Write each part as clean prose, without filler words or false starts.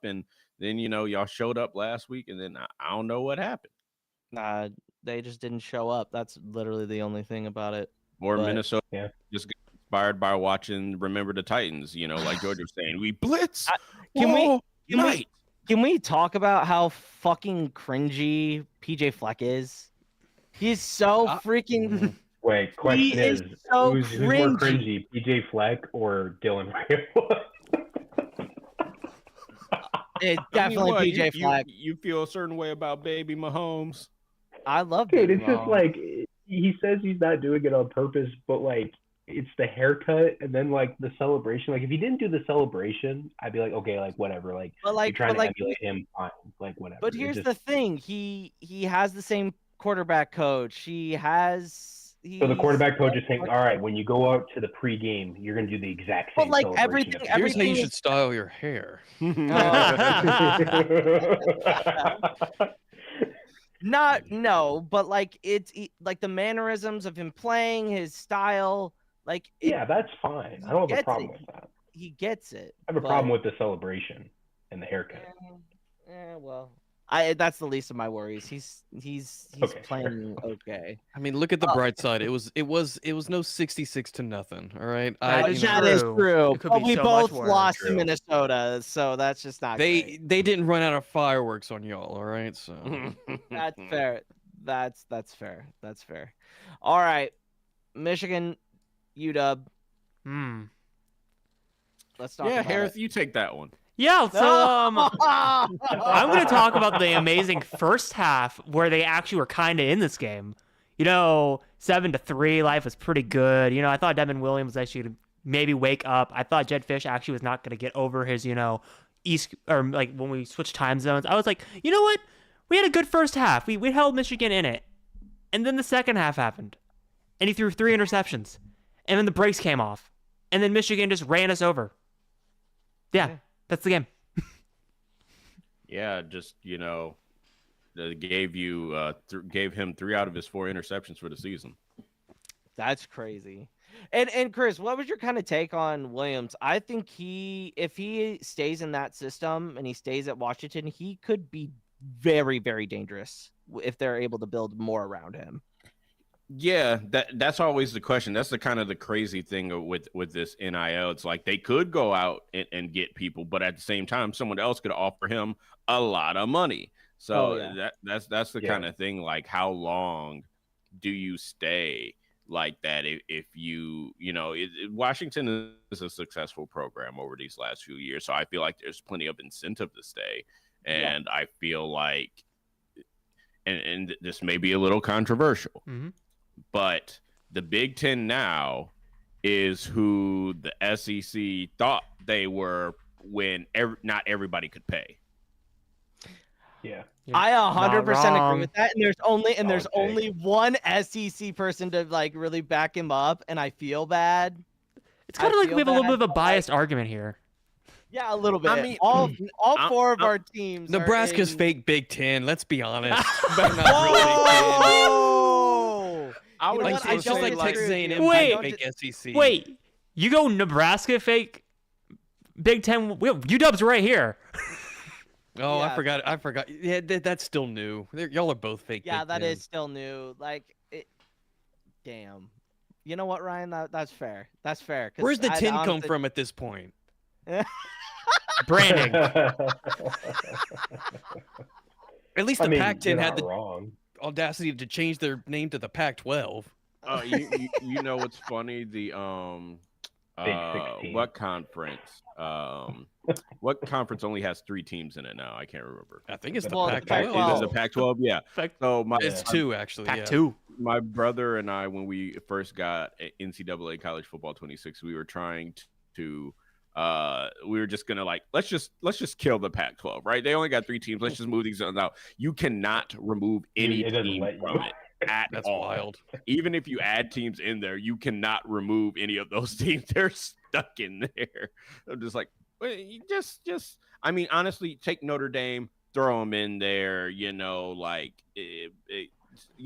and then y'all showed up last week, and then I don't know what happened. Nah, they just didn't show up. That's literally the only thing about it. Or But- Minnesota just got inspired by watching Remember the Titans. Like George was saying, we blitz. Can we talk about how fucking cringy PJ Fleck is? He's so freaking. Wait, question is so who's more cringy, PJ Fleck or Dylan Raiola? It's definitely PJ Fleck. You feel a certain way about baby Mahomes? I love Dude, baby it's Mahomes. just like he says he's not doing it on purpose, but like it's the haircut and then like the celebration. Like if he didn't do the celebration, I'd be like, okay, like whatever. Like, you're trying to emulate him, fine, like whatever. But here's the thing: he has the same quarterback coach. So the quarterback coach is saying, all right, when you go out to the pregame, you're gonna do the exact same. But like celebration. Here's how you should style your hair. But like it's like the mannerisms of him playing, his style, like yeah, that's fine. I don't have a problem with that. He gets it. I have a problem with the celebration and the haircut. Well, that's the least of my worries. He's okay, playing okay. I mean, look at the bright side. It was no 66-0. All right, that is true. But we both lost to Minnesota, so that's just not. They didn't run out of fireworks on y'all. All right, so that's fair. That's fair. That's fair. All right, Michigan, UW. Let's talk. Yeah, about Harris, you take that one. Yeah, so I'm going to talk about the amazing first half where they actually were kind of in this game. 7-3, life was pretty good. I thought Devin Williams actually could maybe wake up. I thought Jed Fish actually was not going to get over his, East, or like when we switched time zones. I was like, you know what? We had a good first half. We held Michigan in it. And then the second half happened. And he threw 3 interceptions. And then the brakes came off. And then Michigan just ran us over. Yeah. That's the game. Yeah, just gave him 3 out of his 4 interceptions for the season. That's crazy. And Chris, what was your kind of take on Williams? I think if he stays in that system and he stays at Washington, he could be very, very dangerous if they're able to build more around him. Yeah, that's always the question. That's the kind of the crazy thing with this NIL. It's like they could go out and get people, but at the same time, someone else could offer him a lot of money. So that's the kind of thing. Like, how long do you stay like that? If Washington is a successful program over these last few years, so I feel like there's plenty of incentive to stay. And I feel like, and this may be a little controversial. But the Big Ten now is who the SEC thought they were when not everybody could pay. Yeah, I 100% agree with that. And there's only one SEC person to like really back him up, and I feel bad. It's kind of like we have a little bit of a biased argument here. Yeah, a little bit. I mean, all 4 of our teams. Nebraska's fake Big Ten. Let's be honest. I would it's just like Texas A&M fake SEC. Wait, you go Nebraska fake Big Ten? UW's right here. Oh, yeah. I forgot. Yeah, that's still new. Y'all are both fake. Yeah, Big that Ten. is still new. Damn. You know what, Ryan? That's fair. That's fair. Where's the 10 come from at this point? Branding. At least the Pac-10 had the audacity to change their name to the Pac-12. You know what's funny? The what conference? What conference only has 3 teams in it now? I can't remember. I think it's the Pac-12. It is the Pac-12. Yeah. So it's 2 actually. Pac-2. My brother and I, when we first got NCAA College Football 26, we were trying to. We were just gonna let's just kill the Pac-12, right? They only got 3 teams. Let's just move these out. You cannot remove any team from it at That's all. Wild. Even if you add teams in there, you cannot remove any of those teams. They're stuck in there. I'm just like, just. I mean, honestly, take Notre Dame, throw them in there. You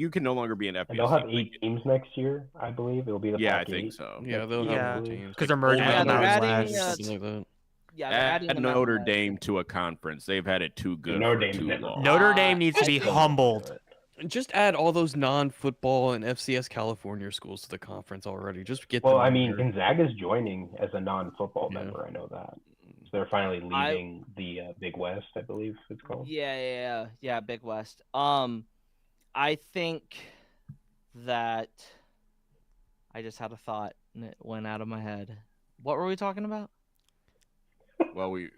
can no longer be an FBS. And they'll have 8 teams next year, I believe. It'll be the I think so. Yeah, they'll have 8 teams because they're merging. Yeah, they're adding. add Notre Dame to a conference. They've had it too good for too long. Notre Dame needs to be humbled. Just add all those non-football and FCS California schools to the conference already. Just get Well, them. I mean, Gonzaga's joining as a non-football member. I know that. So they're finally leaving the Big West, I believe it's called. Yeah, Big West. I think that I just had a thought and it went out of my head. What were we talking about? Well, Great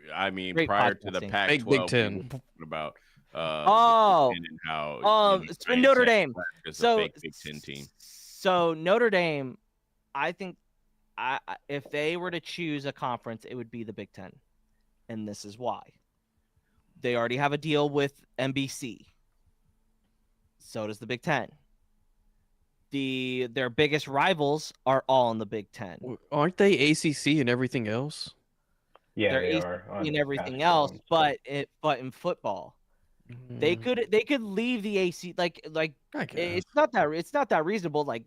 prior podcasting. to the Pac-12, Big Ten. we were talking about and how Notre Dame. So a fake Big Ten team. So Notre Dame, I think, if they were to choose a conference, it would be the Big Ten, and this is why. They already have a deal with NBC. So does the Big Ten. Their biggest rivals are all in the Big Ten. Aren't they ACC and everything else? Yeah, they're they ACC are and everything else, but in football, they could leave the AC it's not that reasonable. Like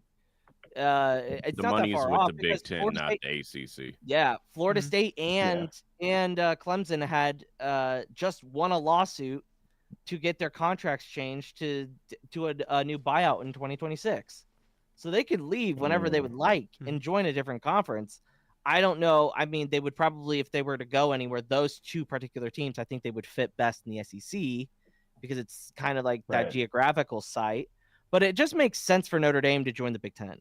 it's the not money's that far with off the Big Ten, Florida not State, the ACC. Yeah, Florida State and Clemson had just won a lawsuit to get their contracts changed to a new buyout in 2026. So they could leave whenever they would like and join a different conference. I don't know. I mean, they would probably, if they were to go anywhere, those two particular teams, I think they would fit best in the SEC because it's kind of like that geographical site. But it just makes sense for Notre Dame to join the Big Ten.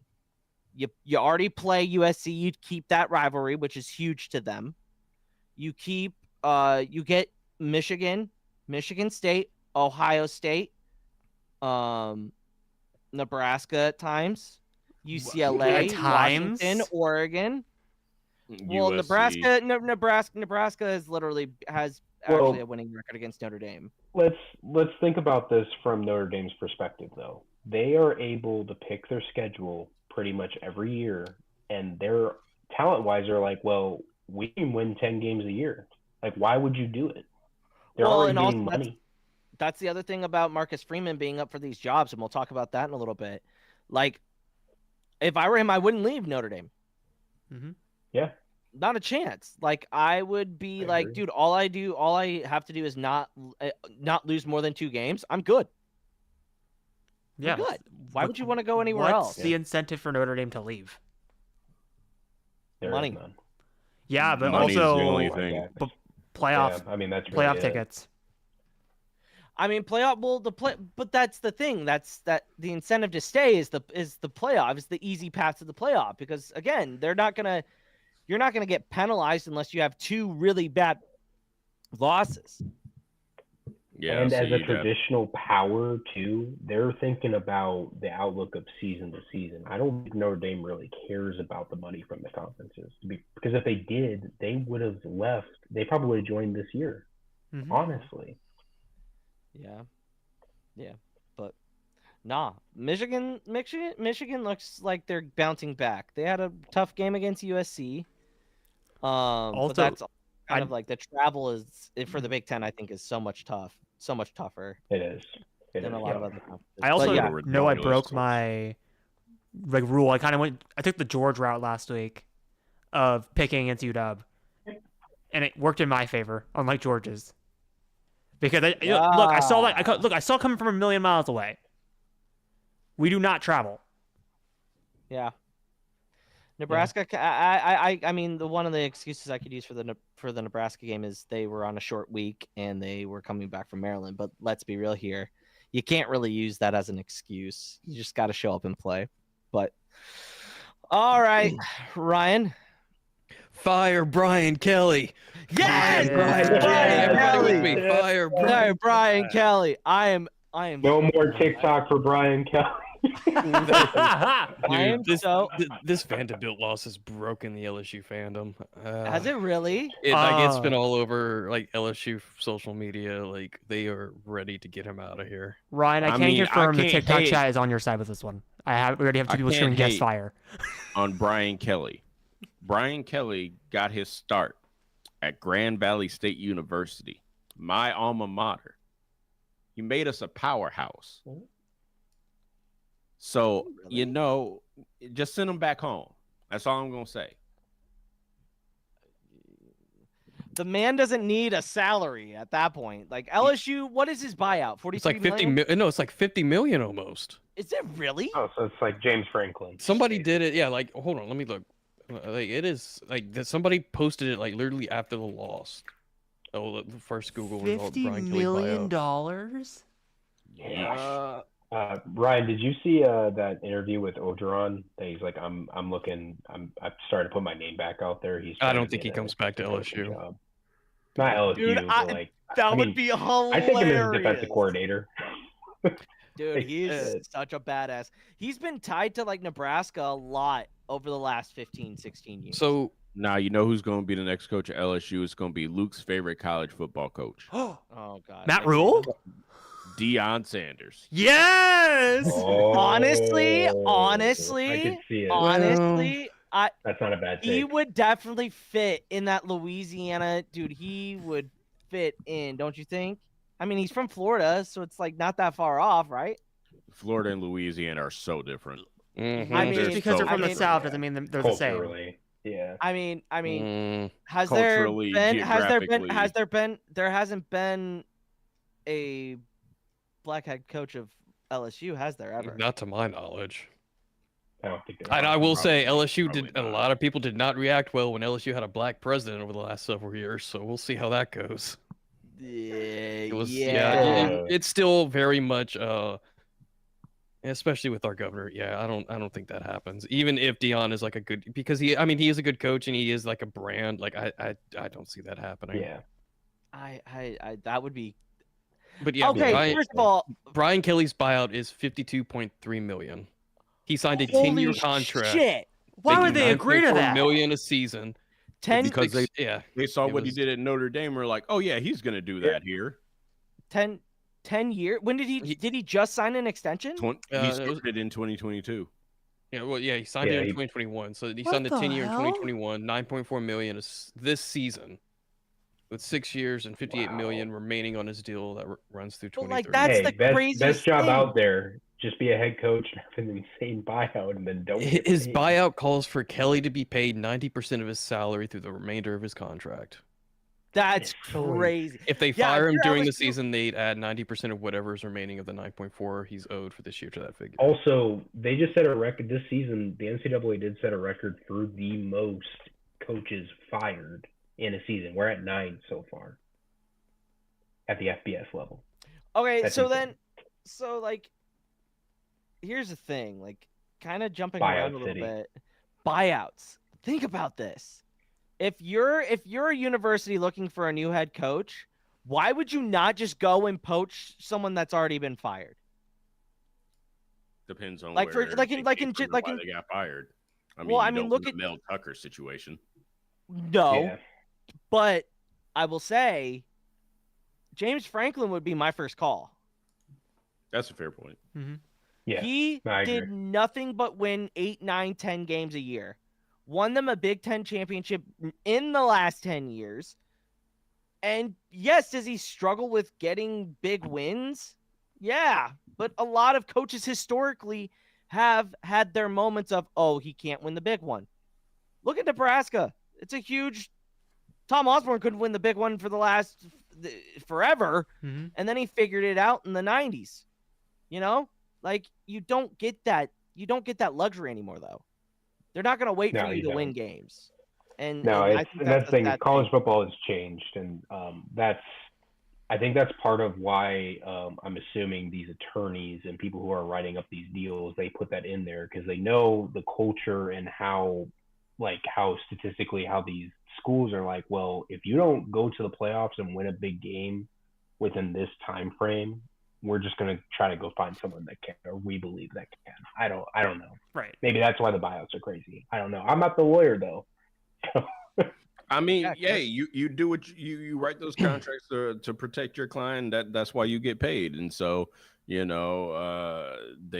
You already play USC. You keep that rivalry, which is huge to them. You keep you get Michigan State, Ohio State, Nebraska at times, UCLA, Washington, Oregon. Well, USC. Nebraska has actually a winning record against Notre Dame. Let's think about this from Notre Dame's perspective, though. They are able to pick their schedule pretty much every year, and their talent-wise are like, well, we can win 10 games a year. Like, why would you do it? They're already getting money. That's the other thing about Marcus Freeman being up for these jobs, and we'll talk about that in a little bit. Like, if I were him, I wouldn't leave Notre Dame. Mm-hmm. Yeah. Not a chance. Like, I would be like, dude, all I have to do is not lose more than 2 games. I'm good. Yeah. I'm good. Why would you want to go anywhere else? What's the incentive for Notre Dame to leave? Money. Yeah, but Money's also the only thing. Playoff. Yeah, I mean, that's playoff really tickets. I mean, but that's the thing. That's the incentive to stay is the playoff. Is the easy path to the playoff because again, you're not gonna get penalized unless you have 2 really bad losses. Yeah, and as a traditional power too, they're thinking about the outlook of season to season. I don't think Notre Dame really cares about the money from the conferences because if they did, they would have left. They probably joined this year, honestly. Yeah, but nah. Michigan looks like they're bouncing back. They had a tough game against USC. Also, but that's kind of like the travel is for the Big Ten. I think is so much tougher. It is. Than a lot of other conferences. I also know I broke my rule. I took the George route last week of picking against UW, and it worked in my favor, unlike George's. Because I saw it coming from a million miles away. We do not travel. Yeah. Nebraska. Yeah. I mean, one of the excuses I could use for the Nebraska game is they were on a short week and they were coming back from Maryland. But let's be real here, you can't really use that as an excuse. You just got to show up and play. But all right, Ryan. Fire Brian Kelly. Yes, Brian Kelly. Fire Brian Kelly. I am. No more TikTok for Brian Kelly. Dude, this Vanderbilt loss has broken the LSU fandom. Has it really? It's been all over like LSU social media. Like they are ready to get him out of here. Ryan, I can confirm the TikTok chat is on your side with this one. We already have 2 people screaming guest fire on Brian Kelly. Brian Kelly got his start at Grand Valley State University, my alma mater. He made us a powerhouse. So, just send him back home. That's all I'm going to say. The man doesn't need a salary at that point. Like LSU, what is his buyout? 43 It's like 50 million? No, it's like 50 million almost. Is it really? Oh, so it's like James Franklin. Somebody did it. Yeah, like hold on, let me look. Like it is like somebody posted it like literally after the loss. Oh, the first Google result. $50 million? Yeah. Ryan, did you see that interview with Ogeron? That he's like, I've started to put my name back out there. I don't think he comes back to LSU. Job. Not LSU, Dude, but like that would be hilarious. I take him as defensive coordinator. Dude, he's such a badass. He's been tied to like Nebraska a lot over the last 15, 16 years. So now you know who's going to be the next coach at LSU. It's going to be Luke's favorite college football coach. Oh God, Matt Rule? Deion Sanders. Yes. Oh, honestly, I could see it. honestly, That's not a bad take. he would definitely fit in that Louisiana, dude. He would fit in, don't you think? I mean, he's from Florida, so it's like not that far off, right? Florida and Louisiana are so different. mm-hmm. I mean, Just because they're from the South yeah. doesn't mean they're the same. Culturally, yeah. I mean, Culturally, there hasn't been a black head coach of LSU, has there ever? Not to my knowledge. I don't think. And I will say LSU probably did. A not. lot of people did not react well when LSU had a black president over the last several years. So we'll see how that goes. It was, it's still very much, especially with our governor. Yeah, I don't think that happens. Even if Deion is like a good, because he is a good coach and he is like a brand. Like I don't see that happening. Yeah. I that would be. But yeah, okay. First of all, Brian Kelly's buyout is $52.3 million. He signed a holy 10-year contract. Shit. Why would they agree to that? $9.4 million a season. 10 Because they saw it what was- he did at Notre Dame. We're like, oh yeah, he's going to do that here. 10 years. When did he just sign an extension? He started in 2022. Yeah, well, yeah, he signed it in 2021. So he signed the 10-year in 2021, $9.4 million this season, with 6 years and $58 million remaining on his deal that runs through 2030. Like that's the craziest best job thing. out there. Just be a head coach and have an insane buyout, and then don't. His buyout calls for Kelly to be paid 90% of his salary through the remainder of his contract. That's crazy. If they fire him during the season, they'd add 90% of whatever is remaining of the 9.4 he's owed for this year to that figure. Also, they just set a record this season. The NCAA did set a record for the most coaches fired in a season. We're at 9 so far at the FBS level. Okay, That's so insane. here's the thing, like kind of jumping Buyout around a little city. bit. Buyouts. Think about this. If you're a university looking for a new head coach, why would you not just go and poach someone that's already been fired? Depends on Like where for like in they got fired. I mean, look at the Mel Tucker situation. No, Yeah. but I will say James Franklin would be my first call. That's a fair point. Mm-hmm. Yeah, He I did agree. nothing but win 8, 9, 10 games a year. Won them a Big Ten championship in the last 10 years. And yes, does he struggle with getting big wins? Yeah, but a lot of coaches historically have had their moments of, oh, he can't win the big one. Look at Nebraska. It's a huge... Tom Osborne couldn't win the big one for the last forever, and then he figured it out in the 90s. You know? Like, you don't get that luxury anymore, though. They're not going to wait for you to win games. And that's the thing. College thing. football has changed, and I think that's part of why I'm assuming these attorneys and people who are writing up these deals, they put that in there because they know the culture and how statistically how these schools are like, well, if you don't go to the playoffs and win a big game within this time frame, we're just going to try to go find someone that can, or we believe that can. I don't know. Right. Maybe that's why the buyouts are crazy. I don't know. I'm not the lawyer though. I mean, yeah, you do what you write those contracts to protect your client. That's why you get paid. And so, they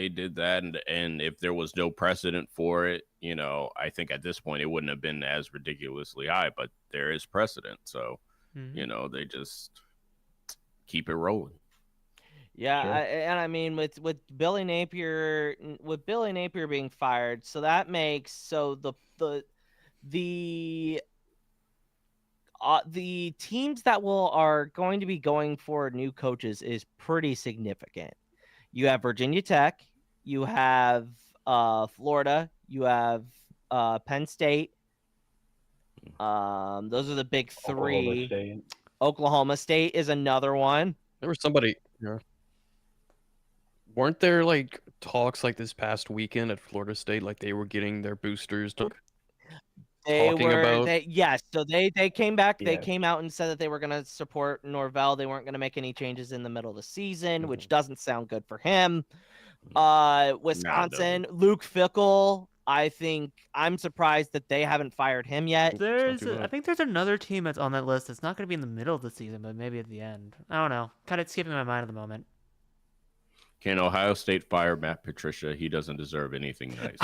did that. And if there was no precedent for it, I think at this point it wouldn't have been as ridiculously high, but there is precedent. So, they just keep it rolling. Yeah, Sure. and I mean with Billy Napier being fired, so that makes the the teams that are going to be going for new coaches is pretty significant. You have Virginia Tech, you have Florida, you have Penn State. Those are the big three. Oklahoma State is another one. There was somebody. Yeah. Weren't there like talks like this past weekend at Florida State, like they were getting their boosters to Yes. So they came back. Yes. They came out and said that they were going to support Norvell. They weren't going to make any changes in the middle of the season, which doesn't sound good for him. Wisconsin, Luke Fickell. I think I'm surprised that they haven't fired him yet. I think there's another team that's on that list that's not going to be in the middle of the season, but maybe at the end. I don't know. Kind of skipping my mind at the moment. Can Ohio State fire Matt Patricia? He doesn't deserve anything nice.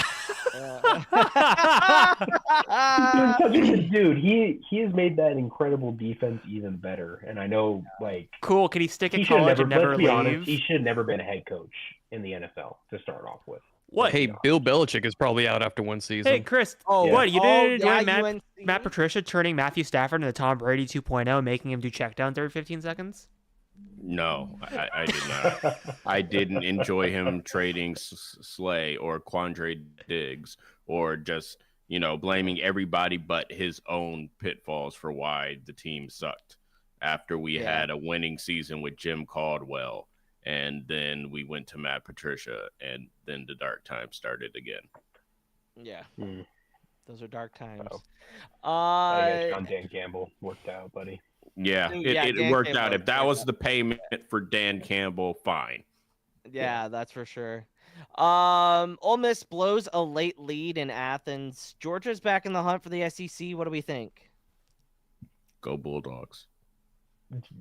Dude, he has made that incredible defense even better. And I know, like, cool. Can he stick at college and never leave? Honest, he should have never been a head coach in the NFL to start off with. What? Hey, Bill Belichick is probably out after one season. Hey, Chris. What you did? Matt Patricia turning Matthew Stafford into Tom Brady 2.0, making him do checkdowns every 15 seconds. No, I did not. I didn't enjoy him trading Slay or Quandre Diggs or just, blaming everybody but his own pitfalls for why the team sucked after we had a winning season with Jim Caldwell. And then we went to Matt Patricia, and then the dark times started again. Yeah. Those are dark times. John Dan Campbell worked out, buddy. Yeah, it worked out. If that was the payment for Dan Campbell, fine. Yeah, that's for sure. Ole Miss blows a late lead in Athens. Georgia's back in the hunt for the SEC. What do we think? Go Bulldogs.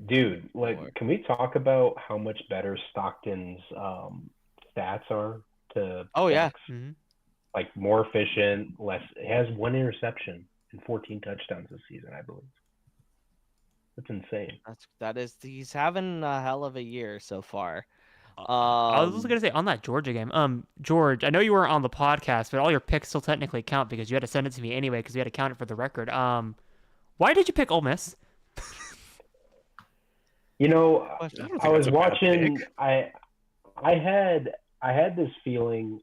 Dude, can we talk about how much better Stockton's stats are to backs? Mm-hmm. Like more efficient, less. It has 1 interception and 14 touchdowns this season, I believe. That's insane. He's having a hell of a year so far. I was just gonna say on that Georgia game, George, I know you weren't on the podcast, but all your picks still technically count because you had to send it to me anyway because you had to count it for the record. Why did you pick Ole Miss? I was watching. I had this feeling.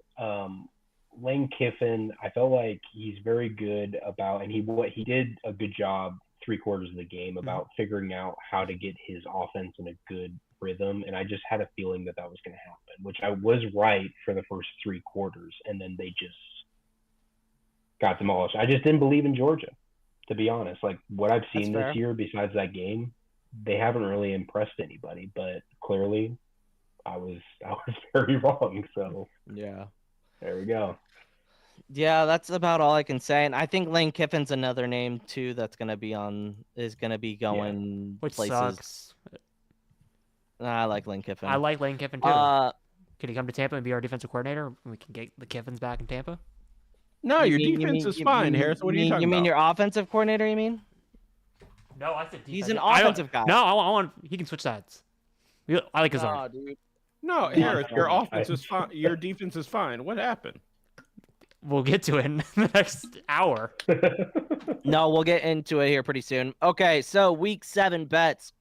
Lane Kiffin, I felt like he's very good about, and he did a good job 3/4 of the game about figuring out how to get his offense in a good rhythm. And I just had a feeling that was going to happen, which I was right for the first 3 quarters. And then they just got demolished. I just didn't believe in Georgia, to be honest. Like what I've seen this year, besides that game, they haven't really impressed anybody, but clearly I was very wrong. So yeah, there we go. Yeah, that's about all I can say. And I think Lane Kiffin's another name too that's going to be going which places. Sucks. I like Lane Kiffin. I like Lane Kiffin too. Could he come to Tampa and be our defensive coordinator? We can get the Kiffins back in Tampa. No, your defense is fine, Harris. What are you talking about? You mean your offensive coordinator? You mean? No, I said defense. He's an offensive guy. No, I want. He can switch sides. I like his arm. Dude. No, Harris, your offense is fine. Your defense is fine. What happened? We'll get to it in the next hour. No, we'll get into it here pretty soon. Okay, so week 7 bets.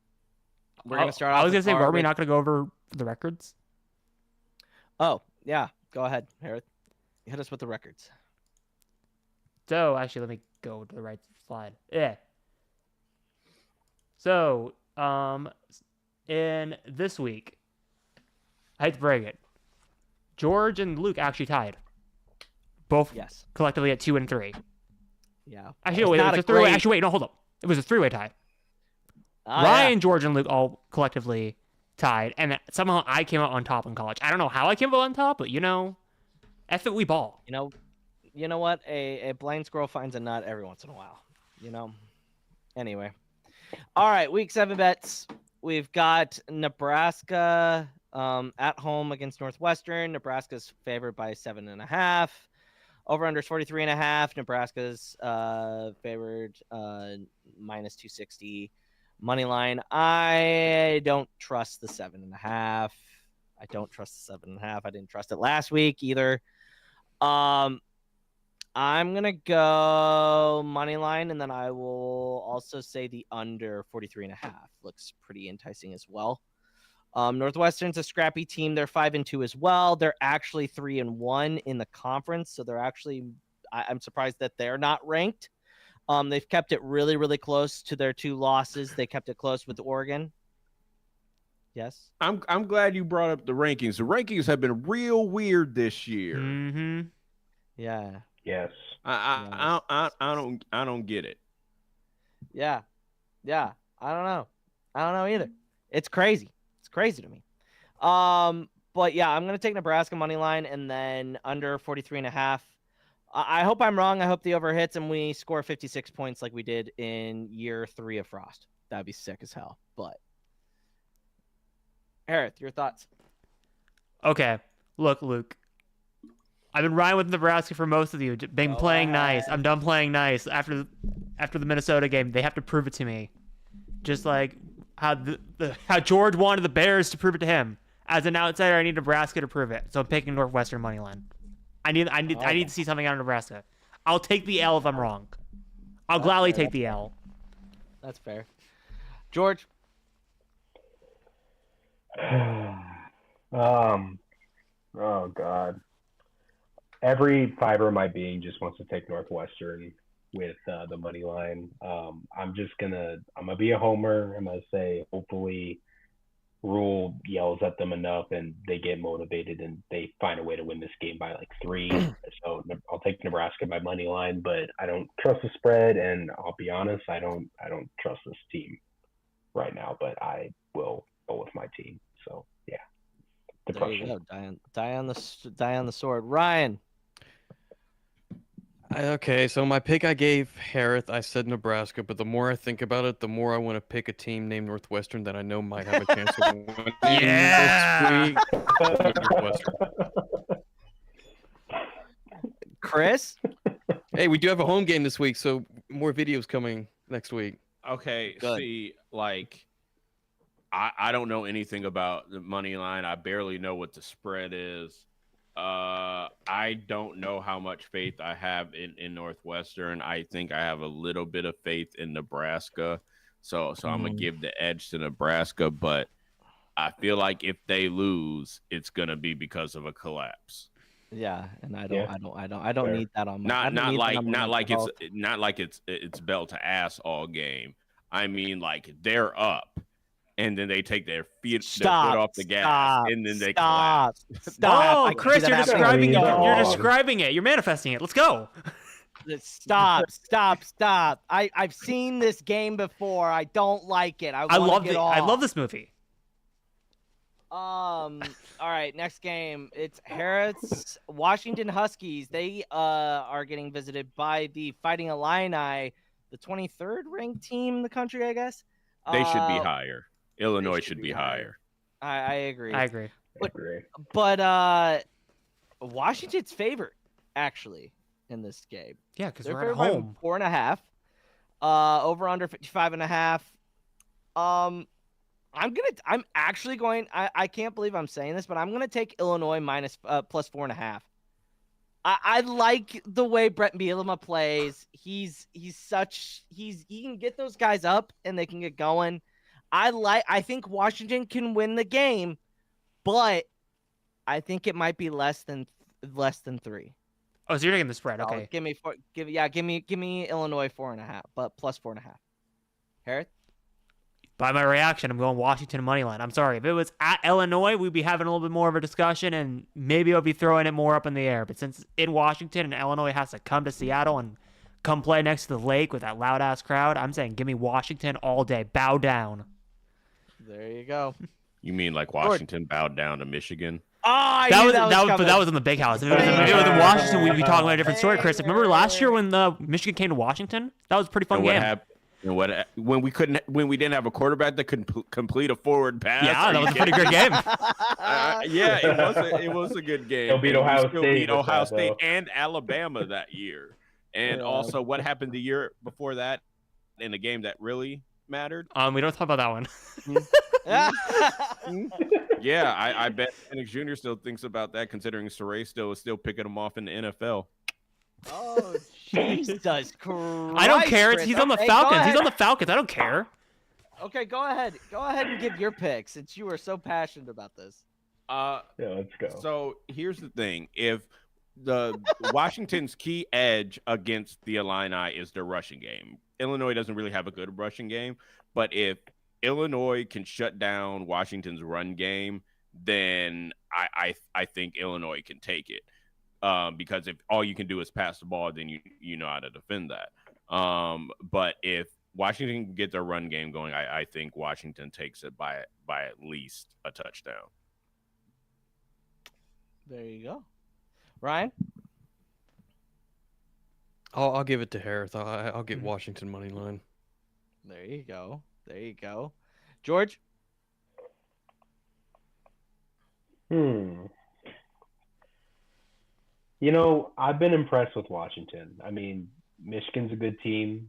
We're gonna start off. I was gonna say, were we not gonna go over the records? Oh yeah, go ahead, Harris. Hit us with the records. So actually, let me go to the right slide. Yeah. So, in this week, I hate to break it, George and Luke actually tied. Both collectively at 2 and 3. Yeah. Actually, wait, it was a three-way. Actually, wait, no, hold up. It was a 3-way tie. Ryan, George, and Luke all collectively tied, and somehow I came out on top in college. I don't know how I came out on top, but F it, we ball. You know what? A blind squirrel finds a nut every once in a while. Anyway. All right, week 7 bets. We've got Nebraska at home against Northwestern. Nebraska's favored by 7.5. Over under 43.5. Nebraska's favored minus 260. Money line. I don't trust the 7.5. I don't trust the 7.5. I didn't trust it last week either. I'm going to go money line, and then I will also say the under 43.5. Looks pretty enticing as well. Northwestern's a scrappy team. They're 5-2 as well. They're actually 3-1 in the conference, so they're actually. I'm surprised that they're not ranked. They've kept it really, really close to their 2 losses. They kept it close with Oregon. Yes. I'm glad you brought up the rankings. The rankings have been real weird this year. Mm-hmm. Yeah. Yes. I don't get it. Yeah. I don't know either. It's crazy. It's crazy to me. But yeah, I'm gonna take Nebraska money line and then under 43.5. I hope I'm wrong. I hope the over hits and we score 56 points like we did in year 3 of Frost. That'd be sick as hell. But Harith, your thoughts? Okay. Look, Luke. I've been riding with Nebraska for most of you. Been playing nice. I'm done playing nice. After the Minnesota game, they have to prove it to me. Just like how how George wanted the Bears to prove it to him. As an outsider, I need Nebraska to prove it. So I'm picking Northwestern money line. I need to see something out of Nebraska. I'll take the L if I'm wrong. I'll gladly take the L. That's fair. George? Oh God. Every fiber of my being just wants to take Northwestern with the money line. I'm gonna be a homer. I'm gonna say hopefully Rule yells at them enough and they get motivated and they find a way to win this game by like 3. So I'll take Nebraska by money line, but I don't trust the spread, and I'll be honest, I don't trust this team right now, but I will go with my team. So yeah. Depression. There you go. Die on the sword. Ryan. Okay, so my pick I gave Harith, I said Nebraska, but the more I think about it, the more I want to pick a team named Northwestern that I know might have a chance of winning this week. Northwestern. Chris? Hey, we do have a home game this week, so more videos coming next week. Okay, Good. see, like, I don't know anything about the money line. I barely know what the spread is. I don't know how much faith I have in Northwestern. I think I have a little bit of faith in Nebraska. So I'm gonna give the edge to Nebraska, but I feel like if they lose, it's gonna be because of a collapse. Yeah, and I don't need that on my not like it's belt to ass all game. I mean, like, they're up and then they take their foot off the gas and then they collapse. Stop. Oh, Chris, you're describing it. You're manifesting it. Let's go. Stop. I've seen this game before. I don't like it. I love this movie. All right, next game. It's Harris Washington Huskies. They are getting visited by the Fighting Illini, the 23rd ranked team in the country, I guess. They should be higher. Illinois should be higher. I agree. But Washington's favored actually in this game. Yeah, because they're we're at home. 4.5. Over under 55.5. I'm actually going. I can't believe I'm saying this, but I'm gonna take Illinois plus 4.5. I like the way Brett Bielema plays. He can get those guys up and they can get going. I think Washington can win the game, but I think it might be less than 3. Oh, so you're taking the spread? Okay. Give me Illinois 4.5, but plus 4.5. Harris? By my reaction, I'm going Washington money line. I'm sorry. If it was at Illinois, we'd be having a little bit more of a discussion, and maybe I'll be throwing it more up in the air. But since it's in Washington and Illinois has to come to Seattle and come play next to the lake with that loud-ass crowd, I'm saying give me Washington all day. Bow down. There you go. You mean like Washington bowed down to Michigan? Oh, that was in the big house. If it was in Washington, we'd be talking about a different story, Chris. Remember last year when Michigan came to Washington? That was a pretty fun game. When we didn't have a quarterback that could complete a forward pass. Yeah, that was a pretty good game. Yeah, it was a good game. They'll beat Ohio State. Beat Ohio State and Alabama that year. And also, what happened the year before that in a game that really mattered? We don't talk about that one. Yeah, I bet Penix Jr. still thinks about that, considering Saray is still picking him off in the NFL. Oh, Jesus Christ. I don't care. Chris. He's on the Okay, Falcons. He's on the Falcons. I don't care. Okay, go ahead. Go ahead and give your pick since you are so passionate about this. Yeah, let's go. So here's the thing: if the Washington's key edge against the Illini is their rushing game, Illinois doesn't really have a good rushing game. But if Illinois can shut down Washington's run game, then I think Illinois can take it. Because if all you can do is pass the ball, then you know how to defend that. But if Washington can get their run game going, I think Washington takes it by at least a touchdown. There you go. Ryan? I'll give it to Harris. I'll get Washington money line. There you go. There you go. George? You know, I've been impressed with Washington. I mean, Michigan's a good team.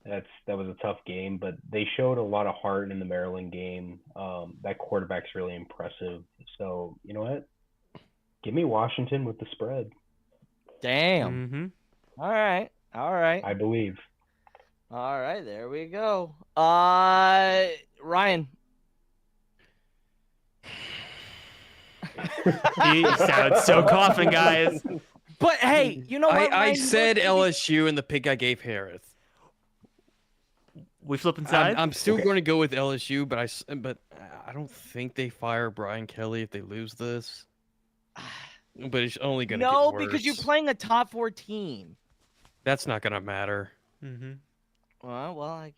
That was a tough game, but they showed a lot of heart in the Maryland game. That quarterback's really impressive. So, you know what? Give me Washington with the spread. Damn. Mm-hmm. All right. I believe. All right, there we go. Ryan. He sounds so coughing, guys. But hey, you know what? I said LSU in the pick I gave Harris. We flipping sides? I'm still going to go with LSU, but I don't think they fire Brian Kelly if they lose this. But it's only going to get worse. No, because you're playing a top 4 team. That's not going to matter. Mm-hmm. Well, I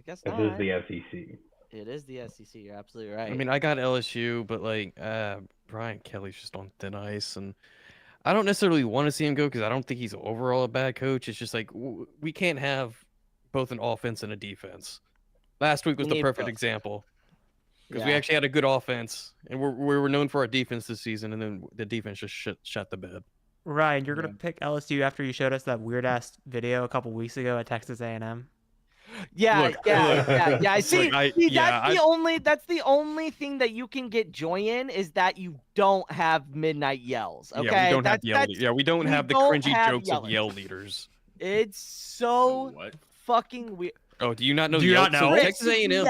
guess not. This is the SEC. It is the SEC. You're absolutely right. I mean, I got LSU, but Brian Kelly's just on thin ice, and I don't necessarily want to see him go because I don't think he's overall a bad coach. It's just like we can't have both an offense and a defense. Last week was the perfect example because we actually had a good offense, and we were known for our defense this season, and then the defense just shut the bed. Ryan, you're gonna pick LSU after you showed us that weird ass video a couple weeks ago at Texas A&M. Yeah. I see. That's the only thing that you can get joy in is that you don't have midnight yells. Okay, yeah, we don't have yell. Yeah, we don't have the cringy jokes of yell leaders. It's so fucking weird. Oh, do you not know? Do you not know? So Texas A&M.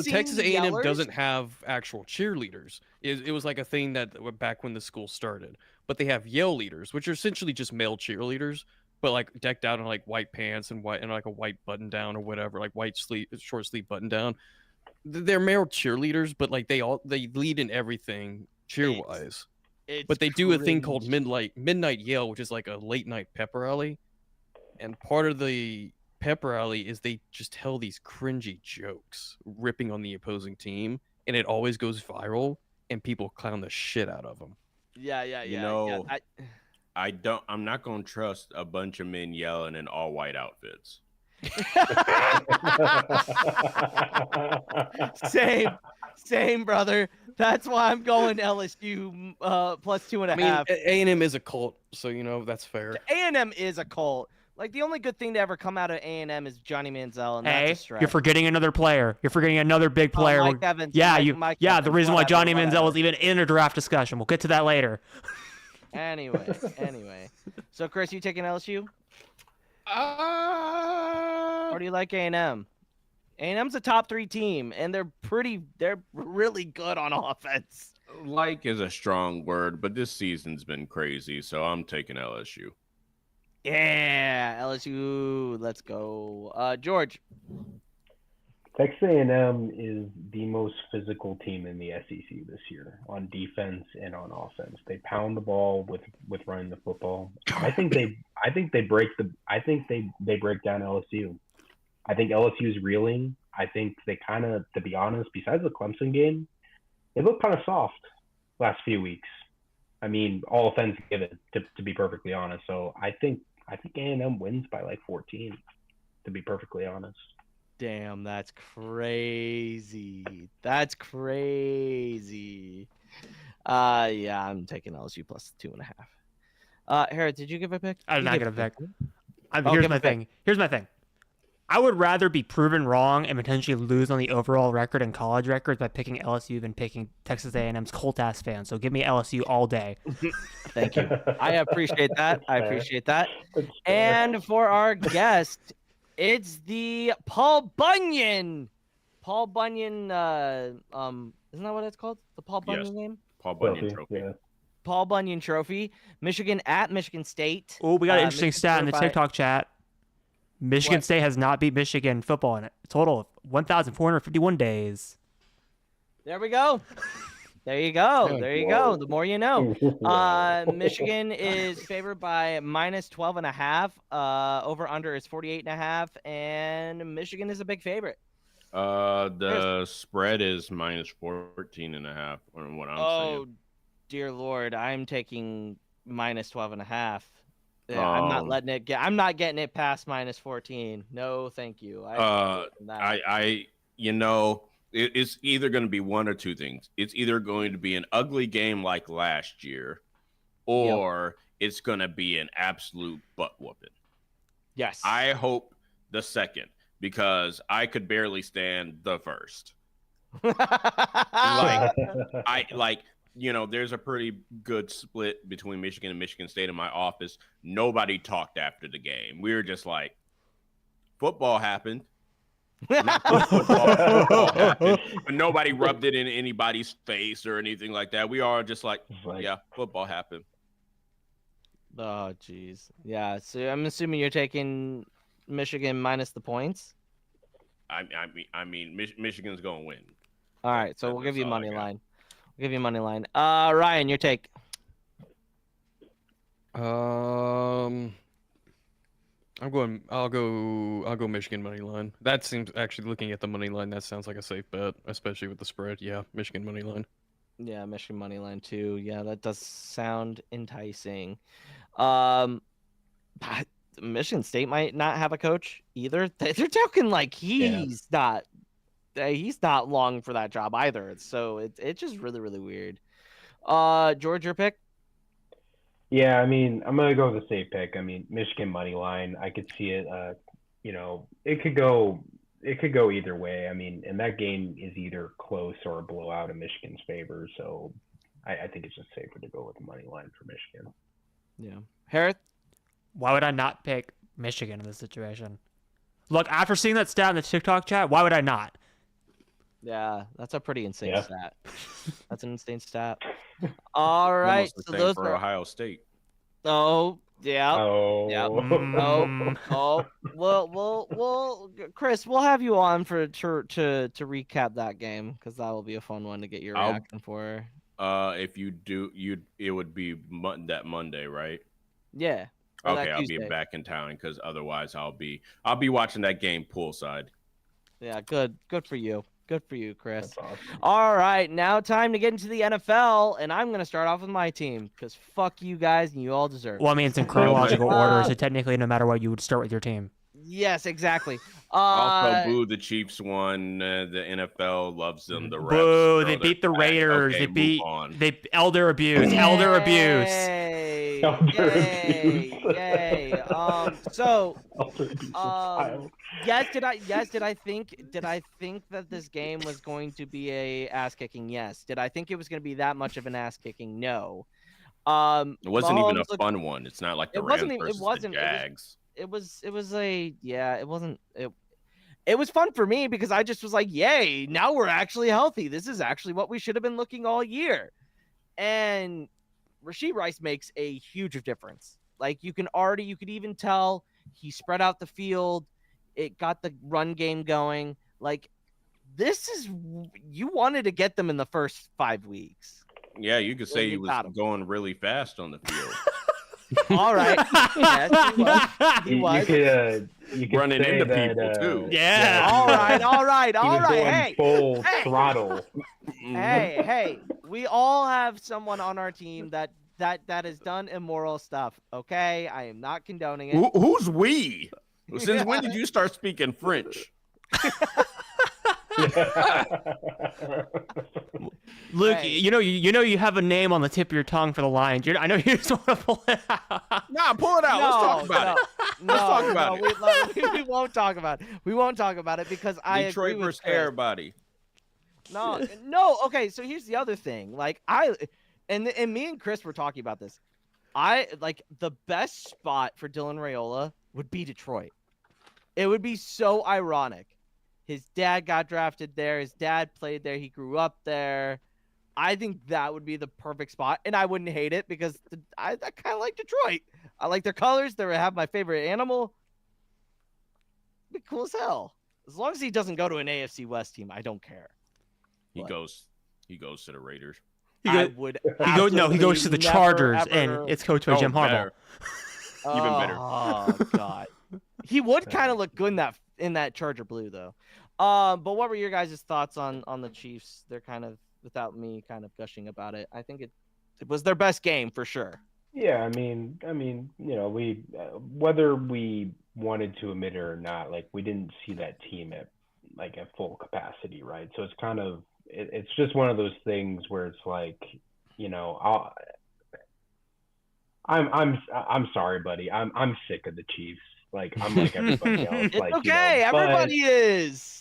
Texas A&M yellers? doesn't have actual cheerleaders. It was like a thing that back when the school started. But they have yell leaders, which are essentially just male cheerleaders, but like decked out in like white pants and like a white button down or whatever, like short sleeve button down. They're male cheerleaders, but like they lead in everything cheer wise. But they do a thing called midnight yell, which is like a late night pep rally, and part of the pep rally is they just tell these cringy jokes, ripping on the opposing team, and it always goes viral, and people clown the shit out of them. Yeah. You know, I'm not gonna trust a bunch of men yelling in all white outfits. Same, brother. That's why I'm going LSU plus 2.5. I mean, A&M is a cult, so you know that's fair. A&M is a cult. Like, the only good thing to ever come out of A&M is Johnny Manziel, and that's a stretch. You're forgetting another player. You're forgetting another big player. Mike Evans. Mike Evans, the reason why Johnny Manziel was even in a draft discussion. We'll get to that later. Anyway. So, Chris, you taking LSU? Or do you like A&M? A&M's a top 3 team, and they're really good on offense. Like is a strong word, but this season's been crazy, so I'm taking LSU. Yeah, LSU. Let's go. George. Texas A&M is the most physical team in the SEC this year on defense and on offense. They pound the ball with running the football. I think they break down LSU. I think LSU is reeling. I think they kind of, to be honest, besides the Clemson game, they look kind of soft last few weeks. I mean, all offense given, to be perfectly honest. So I think A&M wins by like 14, to be perfectly honest. Damn, that's crazy. That's crazy. Yeah, I'm taking LSU plus 2.5. Harry, did you give a pick? I'm not gonna pick. Here's my thing. I would rather be proven wrong and potentially lose on the overall record and college records by picking LSU than picking Texas A&M's Colt-ass fan. So give me LSU all day. Thank you. I appreciate that. I appreciate that. And for our guest, it's the Paul Bunyan. Paul Bunyan, isn't that what it's called? The Paul Bunyan game? Paul Bunyan Trophy. Yeah. Paul Bunyan Trophy. Michigan at Michigan State. Oh, we got an interesting stat in the TikTok chat. Michigan State has not beat Michigan football in a total of 1,451 days. There we go. There you go. There you go. The more you know. Michigan is favored by minus 12.5. Over under is 48.5, and Michigan is a big favorite. The spread is minus 14.5 on what I'm saying. Oh, dear Lord, I'm taking minus 12.5. Yeah, I'm not letting it get. I'm not getting it past minus 14. No, thank you. It's either going to be one or two things. It's either going to be an ugly game like last year, or it's going to be an absolute butt whooping. Yes. I hope the second, because I could barely stand the first. There's a pretty good split between Michigan and Michigan State in my office. Nobody talked after the game. We were just like, football happened. Football happened. But nobody rubbed it in anybody's face or anything like that. We are just like, yeah, football happened. Oh, jeez. Yeah, so I'm assuming you're taking Michigan minus the points? I mean, Michigan's going to win. All right, so we'll give you money line. We'll give you money line. Ryan, your take. I'll go Michigan money line. That seems, actually looking at the money line, that sounds like a safe bet, especially with the spread. Yeah, Michigan money line. Yeah, Michigan money line too. Yeah, that does sound enticing. Michigan State might not have a coach either. They're talking like he's not long for that job either. So it's just really, really weird. George, your pick? Yeah, I mean, I'm gonna go with a safe pick. I mean, Michigan money line. I could see it. It could go either way. I mean, and that game is either close or a blowout in Michigan's favor. So I think it's just safer to go with the money line for Michigan. Yeah, Harris. Why would I not pick Michigan in this situation? Look, after seeing that stat in the TikTok chat, why would I not? Yeah, that's a pretty insane stat. That's an insane stat. All right, so those for Ohio State. Oh, yeah. Oh, yeah. Oh. Well, Chris, we'll have you on to recap that game because that will be a fun one to get your reaction for. If you do, it would be that Monday, right? Yeah. Okay, I'll be back in town because otherwise I'll be watching that game poolside. Yeah, good for you. Good for you, Chris. That's awesome. All right, now time to get into the NFL, and I'm going to start off with my team because fuck you guys and you all deserve it. Well, I mean, it's in chronological order, so technically no matter what, you would start with your team. Yes, exactly. Also, boo, the Chiefs won. The NFL loves them. The refs. Boo, they beat the Raiders. Okay, they elder abuse. Elder abuse. Yay! Did I think that this game was going to be a ass kicking? Yes. Did I think it was going to be that much of an ass kicking? No. It wasn't even a fun one. It's not like the Rams versus the Jags. It was fun for me because I just was like, yay, now we're actually healthy. This is actually what we should have been looking all year. And Rashee Rice makes a huge difference. Like you could even tell he spread out the field. It got the run game going. Like you wanted to get them in the first 5 weeks. Yeah, you could say he was going really fast on the field. All right. Yes, he was. You could running into that, people too. Yeah. All right. Hey, full throttle. Hey. We all have someone on our team that has done immoral stuff. Okay, I am not condoning it. Who's we? Since when did you start speaking French? Luke, Right. you know you have a name on the tip of your tongue for the Lions. I know you just want to pull it out. Nah, pull it out. Let's talk about it. Let's talk about it. We won't talk about it. We won't talk about it because I Detroit agree with versus Chris. everybody. No. Okay, so here's the other thing. Like and me and Chris were talking about this. I like the best spot for Dylan Raiola would be Detroit. It would be so ironic. His dad got drafted there. His dad played there. He grew up there. I think that would be the perfect spot, and I wouldn't hate it because I kind of like Detroit. I like their colors. They have my favorite animal. It'd be cool as hell. As long as he doesn't go to an AFC West team, I don't care. He goes to the Raiders. He goes to the never, Chargers, ever... and it's coached by Jim Harbaugh. Even better. Oh God, he would kind of look good in that Charger blue though. But what were your guys' thoughts on the Chiefs? They're kind of, without me kind of gushing about it, I think it was their best game for sure. Yeah, I mean, we whether we wanted to admit it or not, like we didn't see that team at full capacity, right? So it's kind of it's just one of those things where it's like, I'm sorry, buddy. I'm sick of the Chiefs. Like I'm like everybody else. It's okay. Everybody is.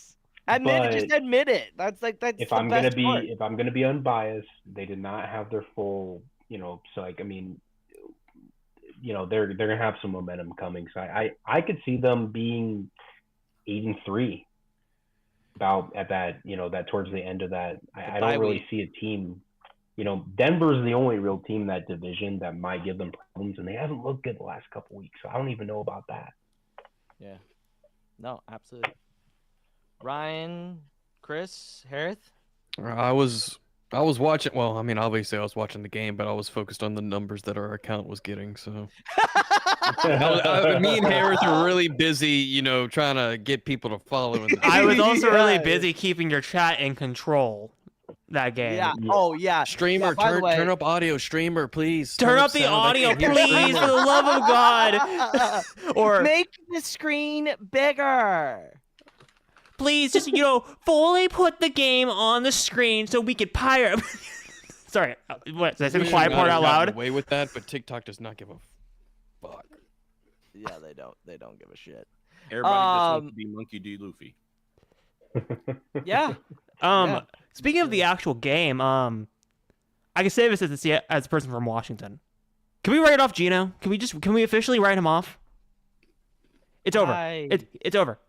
Just admit it. That's if I'm gonna be unbiased, they did not have their full, so like, I mean, they're gonna have some momentum coming. So I could see them being 8-3 about at that, that towards the end of that. I don't really see a team, Denver's the only real team in that division that might give them problems, and they haven't looked good the last couple weeks. So I don't even know about that. Yeah. No, absolutely. Ryan, Chris, Harith? I was watching. Well, I mean, obviously I was watching the game, but I was focused on the numbers that our account was getting. So me and Harith are really busy, trying to get people to follow. I was also really busy keeping your chat in control that game. Yeah. Oh yeah. Streamer, turn up audio. Streamer, please. Turn up the audio, please, for the love of God. Or make the screen bigger. Please, just fully put the game on the screen so we could pirate. Sorry, what? Did I say the quiet part out loud? Away with that, but TikTok does not give a fuck. Yeah, they don't. They don't give a shit. Everybody just wants to be Monkey D. Luffy. Yeah. Speaking of the actual game, I can say this as a person from Washington. Can we write off Geno? Can we officially write him off? It's over. It's over.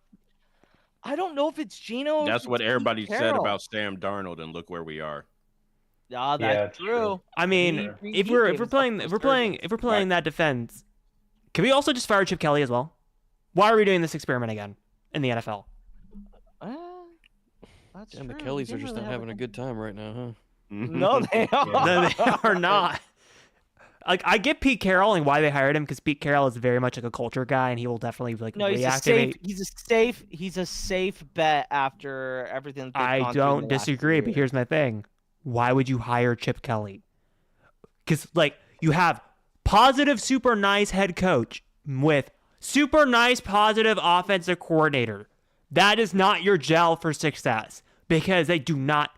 I don't know if it's Geno. That's what everybody said about Sam Darnold, and look where we are. Yeah, that's true. I mean, if we're playing that defense, can we also just fire Chip Kelly as well? Why are we doing this experiment again in the NFL? That's Damn, true. the Kellys are just not having a good time right now, huh? No, they are. No, they are not. Like, I get Pete Carroll and why they hired him, because Pete Carroll is very much like a culture guy, and he will definitely reactivate. He's a safe bet after everything. I don't disagree, but here's my thing: why would you hire Chip Kelly? Because you have positive, super nice head coach with super nice, positive offensive coordinator. That is not your gel for success because they do not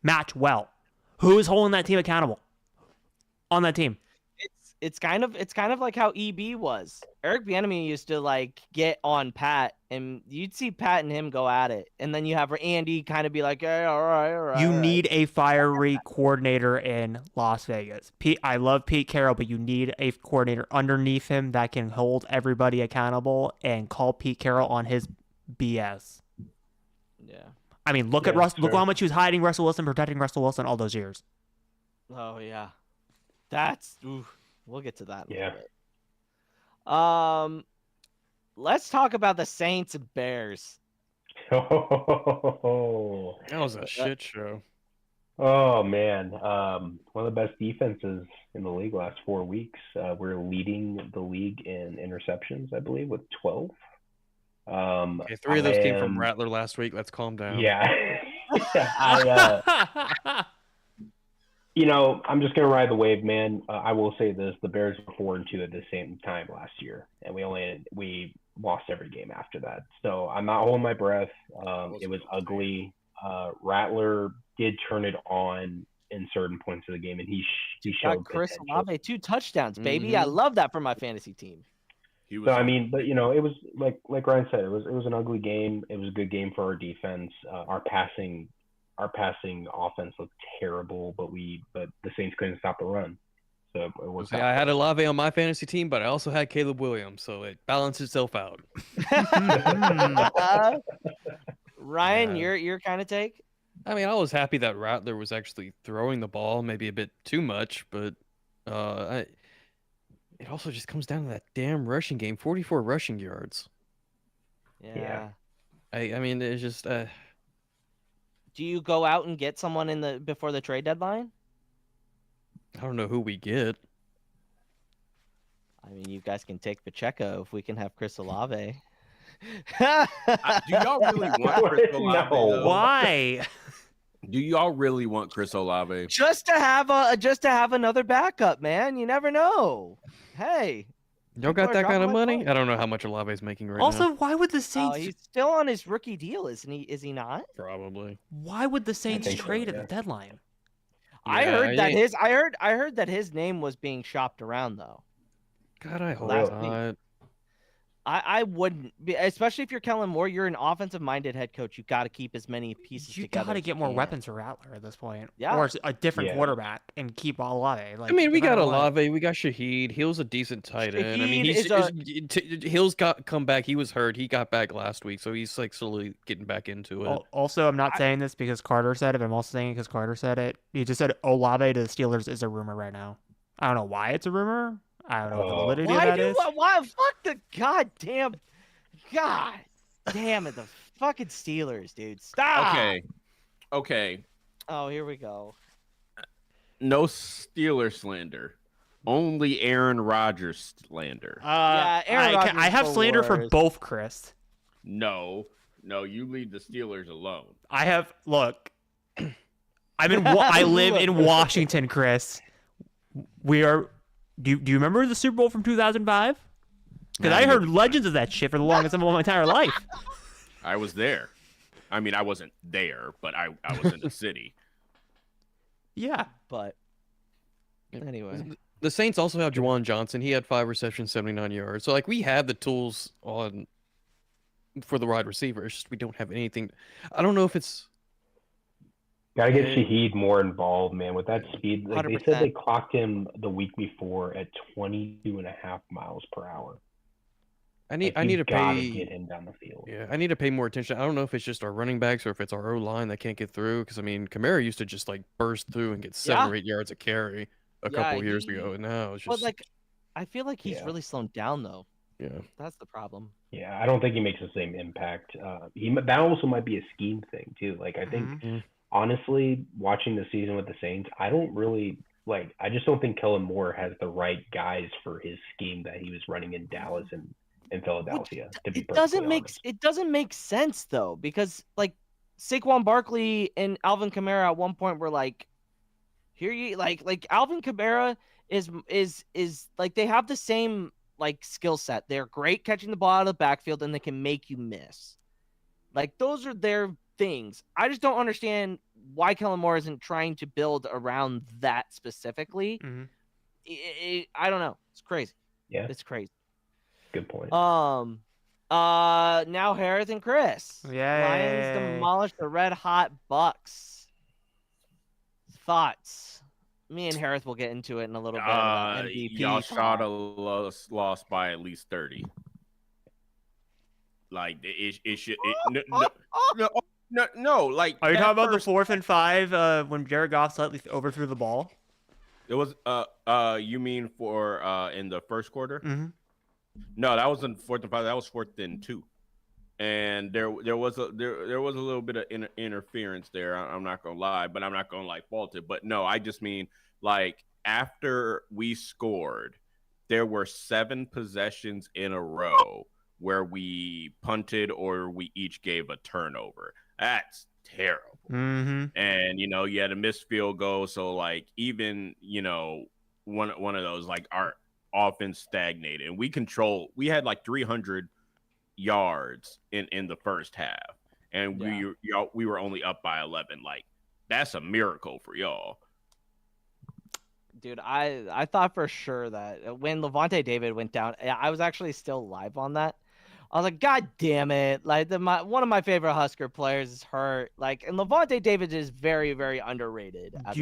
match well. Who is holding that team accountable on that team? It's kind of like how EB was. Eric Bieniemy used to get on Pat, and you'd see Pat and him go at it, and then you have Andy kind of be like, hey, all right. You need a fiery coordinator in Las Vegas. I love Pete Carroll, but you need a coordinator underneath him that can hold everybody accountable and call Pete Carroll on his BS. Yeah. I mean, look at Russ. Look how much he was hiding Russell Wilson, protecting Russell Wilson all those years. Oh yeah, that's. We'll get to that in a bit. Let's talk about the Saints and Bears. Oh, that was a shit show. Oh man, one of the best defenses in the league last 4 weeks. We're leading the league in interceptions, I believe, with 12. Okay, 3 of those came from Rattler last week. Let's calm down. Yeah. I'm just gonna ride the wave, man. I will say this: the Bears were 4-2 at the same time last year, and we lost every game after that. So I'm not holding my breath. It was ugly. Rattler did turn it on in certain points of the game, and he showed got Chris potential. Olave 2 touchdowns, baby. I love that for my fantasy team. So I mean, but you know, it was like Ryan said, it was an ugly game. It was a good game for our defense. Our passing offense looked terrible, but the Saints couldn't stop the run. So it was. I had Olave on my fantasy team, but I also had Caleb Williams, so it balanced itself out. Ryan, your kind of take? I mean, I was happy that Rattler was actually throwing the ball, maybe a bit too much, but it also just comes down to that damn rushing game, 44 rushing yards. Yeah. I mean, it's just. Do you go out and get someone before the trade deadline? I don't know who we get. I mean, you guys can take Pacheco if we can have Chris Olave. Do y'all really want Chris Olave? No. Why? Do y'all really want Chris Olave? Just to have another backup, man. You never know. Hey. Y'all got people are that kind of dropping like money? flies. I don't know how much Olave's making right now. Also, why would the Saints? He's still on his rookie deal, isn't he? Is he not? Probably. Why would the Saints think so, trade yeah. at the deadline? I Yeah, heard that yeah. I heard that his name was being shopped around though. God, I hope Last not. I wouldn't, especially if you're Kellen Moore. You're an offensive-minded head coach. You got to keep as many pieces You together. got to as get you more can. weapons for Rattler at this point. Yeah. Or a different Yeah. quarterback and keep Olave. Like, I mean, we no got matter what. Olave, we got Shaheed. Hill's a decent tight end. I mean, Hill's got come back. He was hurt. He got back last week, so he's like slowly getting back into it. Also, I'm not saying this because Carter said it. I'm also saying it because Carter said it. He just said Olave to the Steelers is a rumor right now. I don't know why it's a rumor. I don't know what the validity of that is. Why? Fuck the God damn it, the fucking Steelers, dude. Stop. Okay. Oh, here we go. No Steeler slander. Only Aaron Rodgers slander. Yeah, Aaron Rodgers I have is the slander for worst. both, Chris. No, you leave the Steelers alone. I have look. I live in Washington, Chris. We are. Do you remember the Super Bowl from 2005? Because I heard legends of that shit for the longest time of my entire life. I was there. I mean, I wasn't there, but I was in the city. Yeah. But anyway, The Saints also have Juwan Johnson. He had 5 receptions, 79 yards. So like we have the tools on for the wide receiver. It's just we don't have anything. I don't know if it's. Gotta get Shaheed more involved, man. With that speed, like they 100%. said they clocked him the week before at 22.5 miles per hour. I need Like, to you gotta pay. get him down the field. Yeah, I need to pay more attention. I don't know if it's just our running backs or if it's our O line that can't get through. Because I mean, Kamara used to just like burst through and get 7 or 8 yards a carry a couple of years ago, and now it's but just. like, I feel like he's Yeah. really slowed down though. Yeah. That's the problem. Yeah, I don't think he makes the same impact. That also might be a scheme thing too. Like I think honestly, watching the season with the Saints, I don't really like. I just don't think Kellen Moore has the right guys for his scheme that he was running in Dallas and in Philadelphia. To be It doesn't make sense though, because like Saquon Barkley and Alvin Kamara at one point were like, here you like Alvin Kamara is like they have the same like skill set. They're great catching the ball out of the backfield and they can make you miss. Like those are their things. I just don't understand why Kellen Moore isn't trying to build around that specifically. I don't know. It's crazy. Yeah, It's crazy. good point. Now Harris and Chris. Yay. Lions demolished the Red Hot Bucks. Thoughts? Me and Harris will get into it in a little bit. MVP Y'all talk. shot a lost by at least 30. Like it should. No. Like, Are you that talking about the first- 4th and 5 when Jared Goff slightly overthrew the ball? It was you mean for in the first quarter? Mm-hmm. No, that wasn't 4th and 5. That was 4th and 2. And there was a little bit of interference there. I'm not gonna lie, but I'm not gonna like fault it. But no, I just mean like after we scored, there were 7 possessions in a row where we punted or we each gave a turnover. That's terrible. Mm-hmm. And you had a missed field goal, so like even one of those, like our offense stagnated, and we had like 300 yards in the first half, and we were only up by 11. Like, that's a miracle for y'all. Dude, I thought for sure that when Levante David went down, I was actually still live on that. I was like, God damn it! Like one of my favorite Husker players is hurt. Like, and Levante David is very, very underrated. As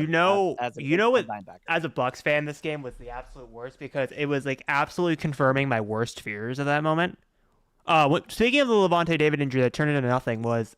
a Bucks fan, this game was the absolute worst because it was like absolutely confirming my worst fears at that moment. Speaking of the Levante David injury that turned into nothing was,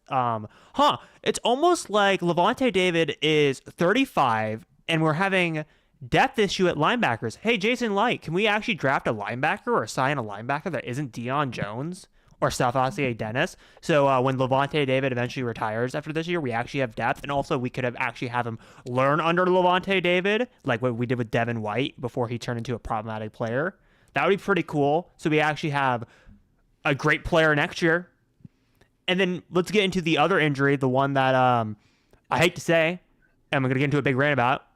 it's almost like Levante David is 35 and we're having depth issue at linebackers. Hey, Jason Light, can we actually draft a linebacker or sign a linebacker that isn't Deion Jones or South Dennis? So when Levante David eventually retires after this year, we actually have depth, and also we could have him learn under Levante David, like what we did with Devin White before he turned into a problematic player. That would be pretty cool. So we actually have a great player next year. And then let's get into the other injury, the one that I hate to say, and I'm going to get into a big rant about.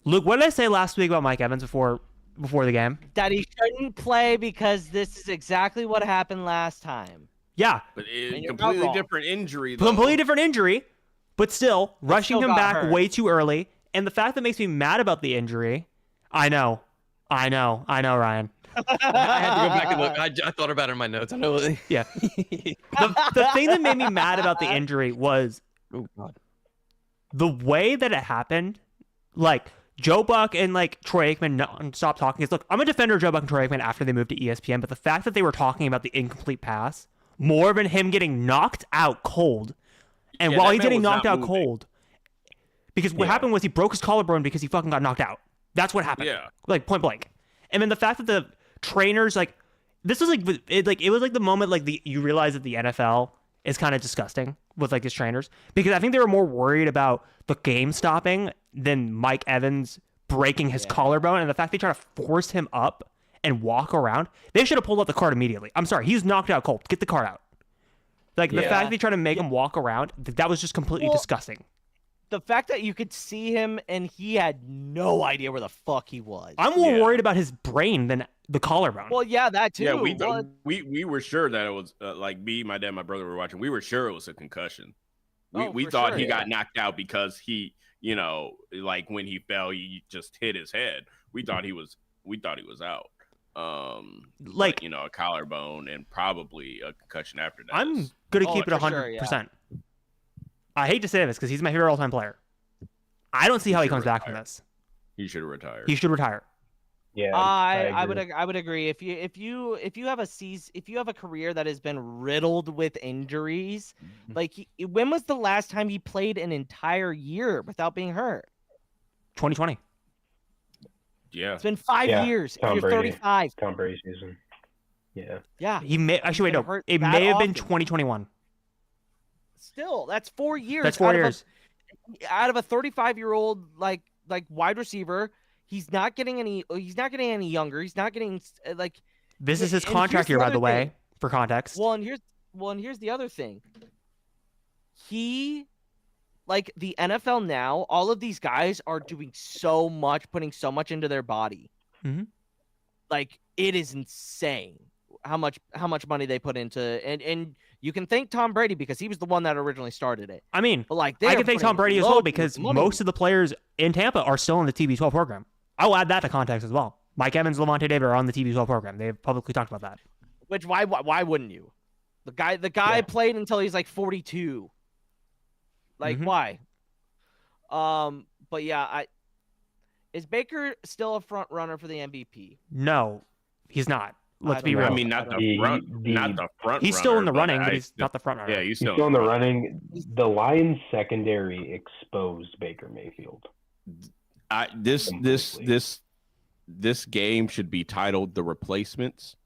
Luke, what did I say last week about Mike Evans before the game? That he shouldn't play because this is exactly what happened last time. Yeah. But it's completely different injury, though. Completely different injury, but still, rushing him back way too early. And the fact that makes me mad about the injury, I know, Ryan. I had to go back and look. I thought about it in my notes. I know. Yeah. The thing that made me mad about the injury was the way that it happened. Like, Joe Buck and like Troy Aikman stopped talking. Look, I'm a defender of Joe Buck and Troy Aikman after they moved to ESPN, but the fact that they were talking about the incomplete pass more than him getting knocked out cold, and while he's getting knocked out cold, because what happened was he broke his collarbone because he fucking got knocked out. That's what happened. Yeah, like point blank. And then the fact that the trainers this was it was like the moment you realize that the NFL is kind of disgusting with like his trainers, because I think they were more worried about the game stopping than Mike Evans breaking his collarbone, and the fact they try to force him up and walk around. They should have pulled out the card immediately. I'm sorry, he's knocked out cold. Get the card out. Like the fact they try to make him walk around, that was just completely disgusting. The fact that you could see him and he had no idea where the fuck he was. I'm more worried about his brain than the collarbone. Well, yeah, that too. Yeah, we were sure that it was like me, my dad, my brother were watching. We were sure it was a concussion. We thought he got knocked out because he, like when he fell, he just hit his head. We thought he was out. But, a collarbone and probably a concussion after that. I'm gonna keep it 100%. I hate to say this because he's my favorite all-time player. I don't see how he comes back from this. He should retire. He should retire. Yeah, I would agree. If you have a career that has been riddled with injuries, like when was the last time he played an entire year without being hurt? 2020. Yeah, it's been 5 years. You're 35. Tom Brady season. Yeah. Yeah. He may actually wait. No, it may have been 2021. Still, that's 4 years. That's 4 years. Out of a 35-year-old like wide receiver. He's not getting any younger. He's not getting like. This is his contract year, by the way, for context. Well, and here's the other thing. He, like the NFL now, all of these guys are doing so much, putting so much into their body. Mm-hmm. Like it is insane how much money they put into, and you can thank Tom Brady because he was the one that originally started it. I mean, but like I can thank Tom Brady as well because most of the players in Tampa are still in the TB12 program. I'll add that to context as well. Mike Evans, Levante David are on the TB12 program. They've publicly talked about that. Which why wouldn't you? The guy played until he's like 42. Like why? But yeah, is Baker still a front runner for the MVP? No, he's not. Let's be real. I mean, not the front. He's still in the running, but he's not the front runner. Yeah, he's still in the running. The Lions secondary exposed Baker Mayfield. This game should be titled "The Replacements."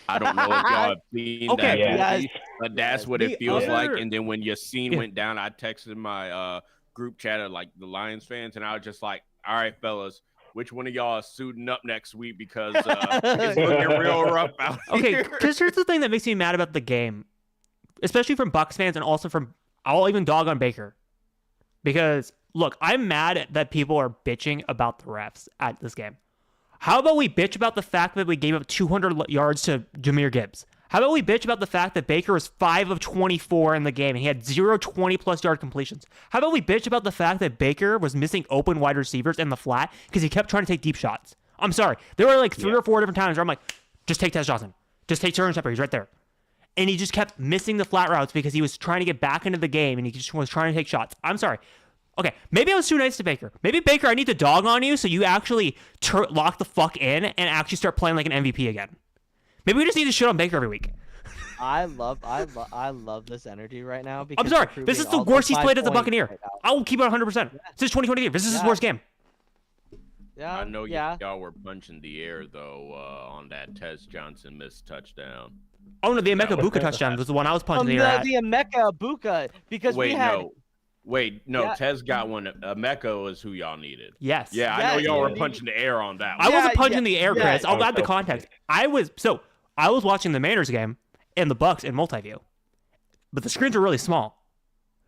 I don't know if y'all have seen that, but that's what it feels like. And then when Yassine went down, I texted my group chat of like the Lions fans, and I was just like, "All right, fellas, which one of y'all is suiting up next week because it's looking real rough out here." Okay, because here's the thing that makes me mad about the game, especially from Bucs fans and also from I'll even dog on Baker, because. Look, I'm mad that people are bitching about the refs at this game. How about we bitch about the fact that we gave up 200 yards to Jahmyr Gibbs? How about we bitch about the fact that Baker was 5 of 24 in the game and he had 0 20-plus yard completions? How about we bitch about the fact that Baker was missing open wide receivers in the flat because he kept trying to take deep shots? I'm sorry. There were like 3 or 4 different times where I'm like, just take Tez Johnson. Just take Sterling Shepard. He's right there. And he just kept missing the flat routes because he was trying to get back into the game and he just was trying to take shots. I'm sorry. Okay, maybe I was too nice to Baker. Maybe, Baker, I need to dog on you so you actually lock the fuck in and actually start playing like an MVP again. Maybe we just need to shit on Baker every week. I love this energy right now. Because I'm sorry. This is the worst he's played as a Buccaneer. Right, I will keep it 100%. Since 2023. This is his worst game. Yeah, I know y'all were punching the air, though, on that Tez Johnson missed touchdown. Oh, no, the Emeka Buka touchdown was the one I was punching the air at. The Emeka Buka, because we had... Tez got one. Mecca is who y'all needed. Yes. Yeah, I know y'all were punching the air on that one. I wasn't punching the air, Chris. I'll add the context. I was watching the Mariners game and the Bucks in multi-view, but the screens are really small.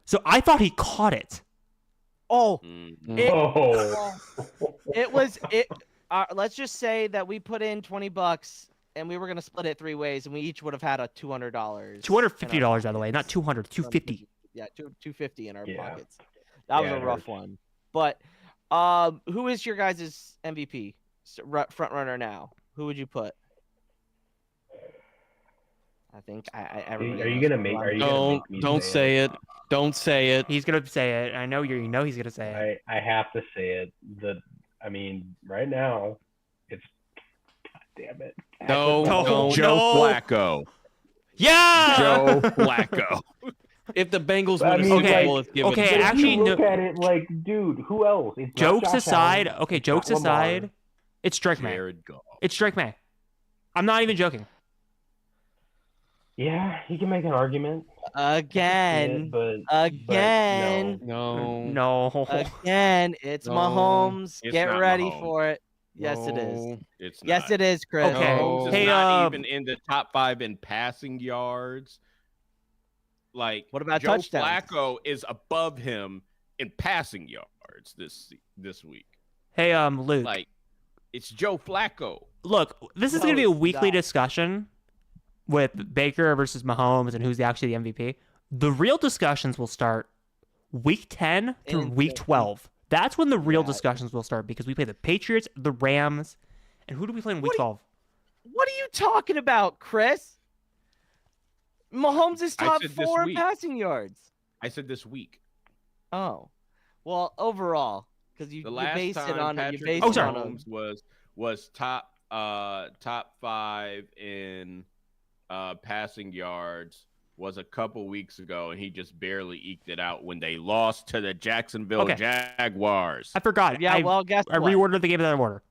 So I thought he caught it. Let's just say that we put in $20 and we were going to split it 3 ways and we each would have had a $200. $250, by the way, not 200, 250. Yeah, $250 in our pockets. That was a rough one. But who is your guys' MVP front runner now? Who would you put? I think are you gonna make? Don't say it. Don't say it. He's gonna say it. I know he's gonna say it. I have to say it. Right now, it's. God damn it. No, Joe Flacco. Yeah, Joe Flacco. If the Bengals win a Super Bowl, it's given. Okay, actually, look at it like, dude, who else? It's jokes aside, it's Drake May. It's Drake May. I'm not even joking. Yeah, he can make an argument. Again. But no. Again, it's Mahomes. Get ready Mahomes. For it. Yes, it is. It's not. Yes, it is, Chris. Okay. Mahomes is not even in the top 5 in passing yards. Like, what about Joe touchdowns? Flacco is above him in passing yards this week. Hey, Luke. Like, it's Joe Flacco. Look, this is going to be a weekly discussion with Baker versus Mahomes and who's actually the MVP. The real discussions will start week 10 through week 12. That's when the real discussions will start because we play the Patriots, the Rams, and who do we play in week 12? What are you talking about, Chris? Mahomes is top 4 passing yards. I said this week. Oh, well, overall, because you base it on Mahomes was top 5 in passing yards was a couple weeks ago, and he just barely eked it out when they lost to the Jacksonville Jaguars. I forgot. Yeah, guess what? I reordered the game in that order.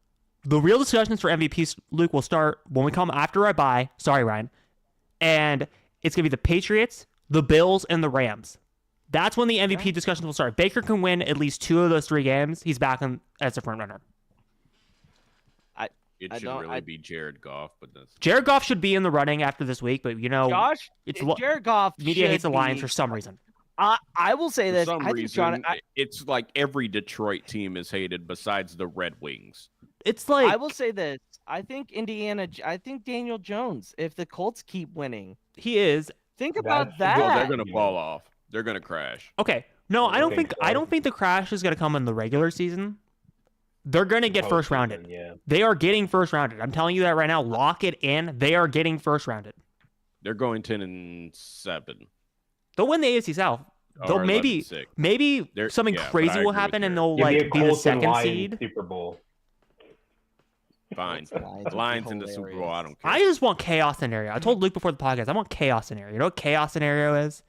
The real discussions for MVPs, Luke, will start when we come after I buy. Sorry, Ryan. And it's going to be the Patriots, the Bills, and the Rams. That's when the MVP discussions will start. Baker can win at least 2 of those 3 games. He's back as a front runner. It should really be Jared Goff, but Jared Goff should be in the running after this week, but Jared Goff. Media hates the Lions for some reason. I will say this. For some reason, it's like every Detroit team is hated besides the Red Wings. It's like I will say this. I think Daniel Jones. If the Colts keep winning, he is. Think about that. Well, they're gonna fall off. They're gonna crash. Okay, no, I don't think the crash is gonna come in the regular season. They're going to get first rounded. Yeah. They are getting first rounded. I'm telling you that right now. Lock it in. They are getting first rounded. They're going 10-7. They'll win the AFC South. They'll maybe something crazy will happen and they'll be the second seed. Super Bowl. Fine. Lions in the Super Bowl. I don't care. I just want chaos scenario. I told Luke before the podcast. I want chaos scenario. You know what chaos scenario is?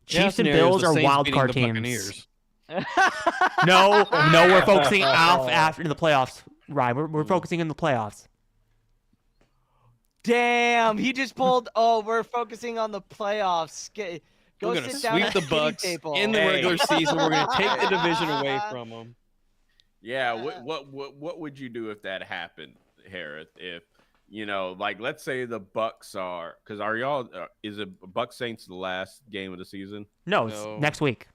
Chiefs and Bills are wild card teams. No, we're focusing after the playoffs, Ryan. We're focusing in the playoffs. Damn, he just pulled. Oh, we're focusing on the playoffs. We're gonna sweep the Bucks in the regular season. We're gonna take the division away from them. Yeah. What would you do if that happened, Harris? If let's say the Bucks are, because is it Bucks Saints the last game of the season? No, it's next week.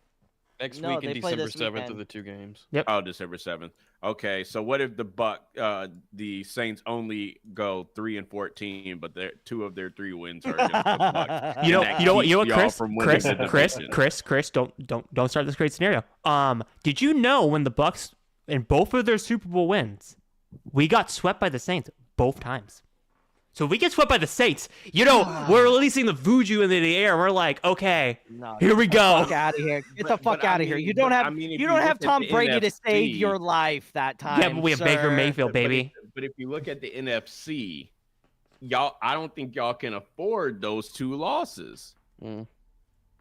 Next No, week and they play December this 7th are weekend. the 2 games. Yep. Oh, December 7th. Okay, so what if the Saints only go 3-14, but 2 of their 3 wins are against the Bucks? You know, And that you know what, keeps y'all Chris, from winning the division. Chris, don't start this great scenario. Did you know when the Bucks in both of their Super Bowl wins, we got swept by the Saints both times? So if we get swept by the Saints, we're releasing the voodoo into the air. We're like, okay, here we go. Fuck out of here! Get the fuck out of here! You but don't have I mean, if you don't look have at Tom the Brady to save NFC your life that time. Yeah, but we have Baker Mayfield, baby. But if you look at the NFC, I don't think y'all can afford those 2 losses. No,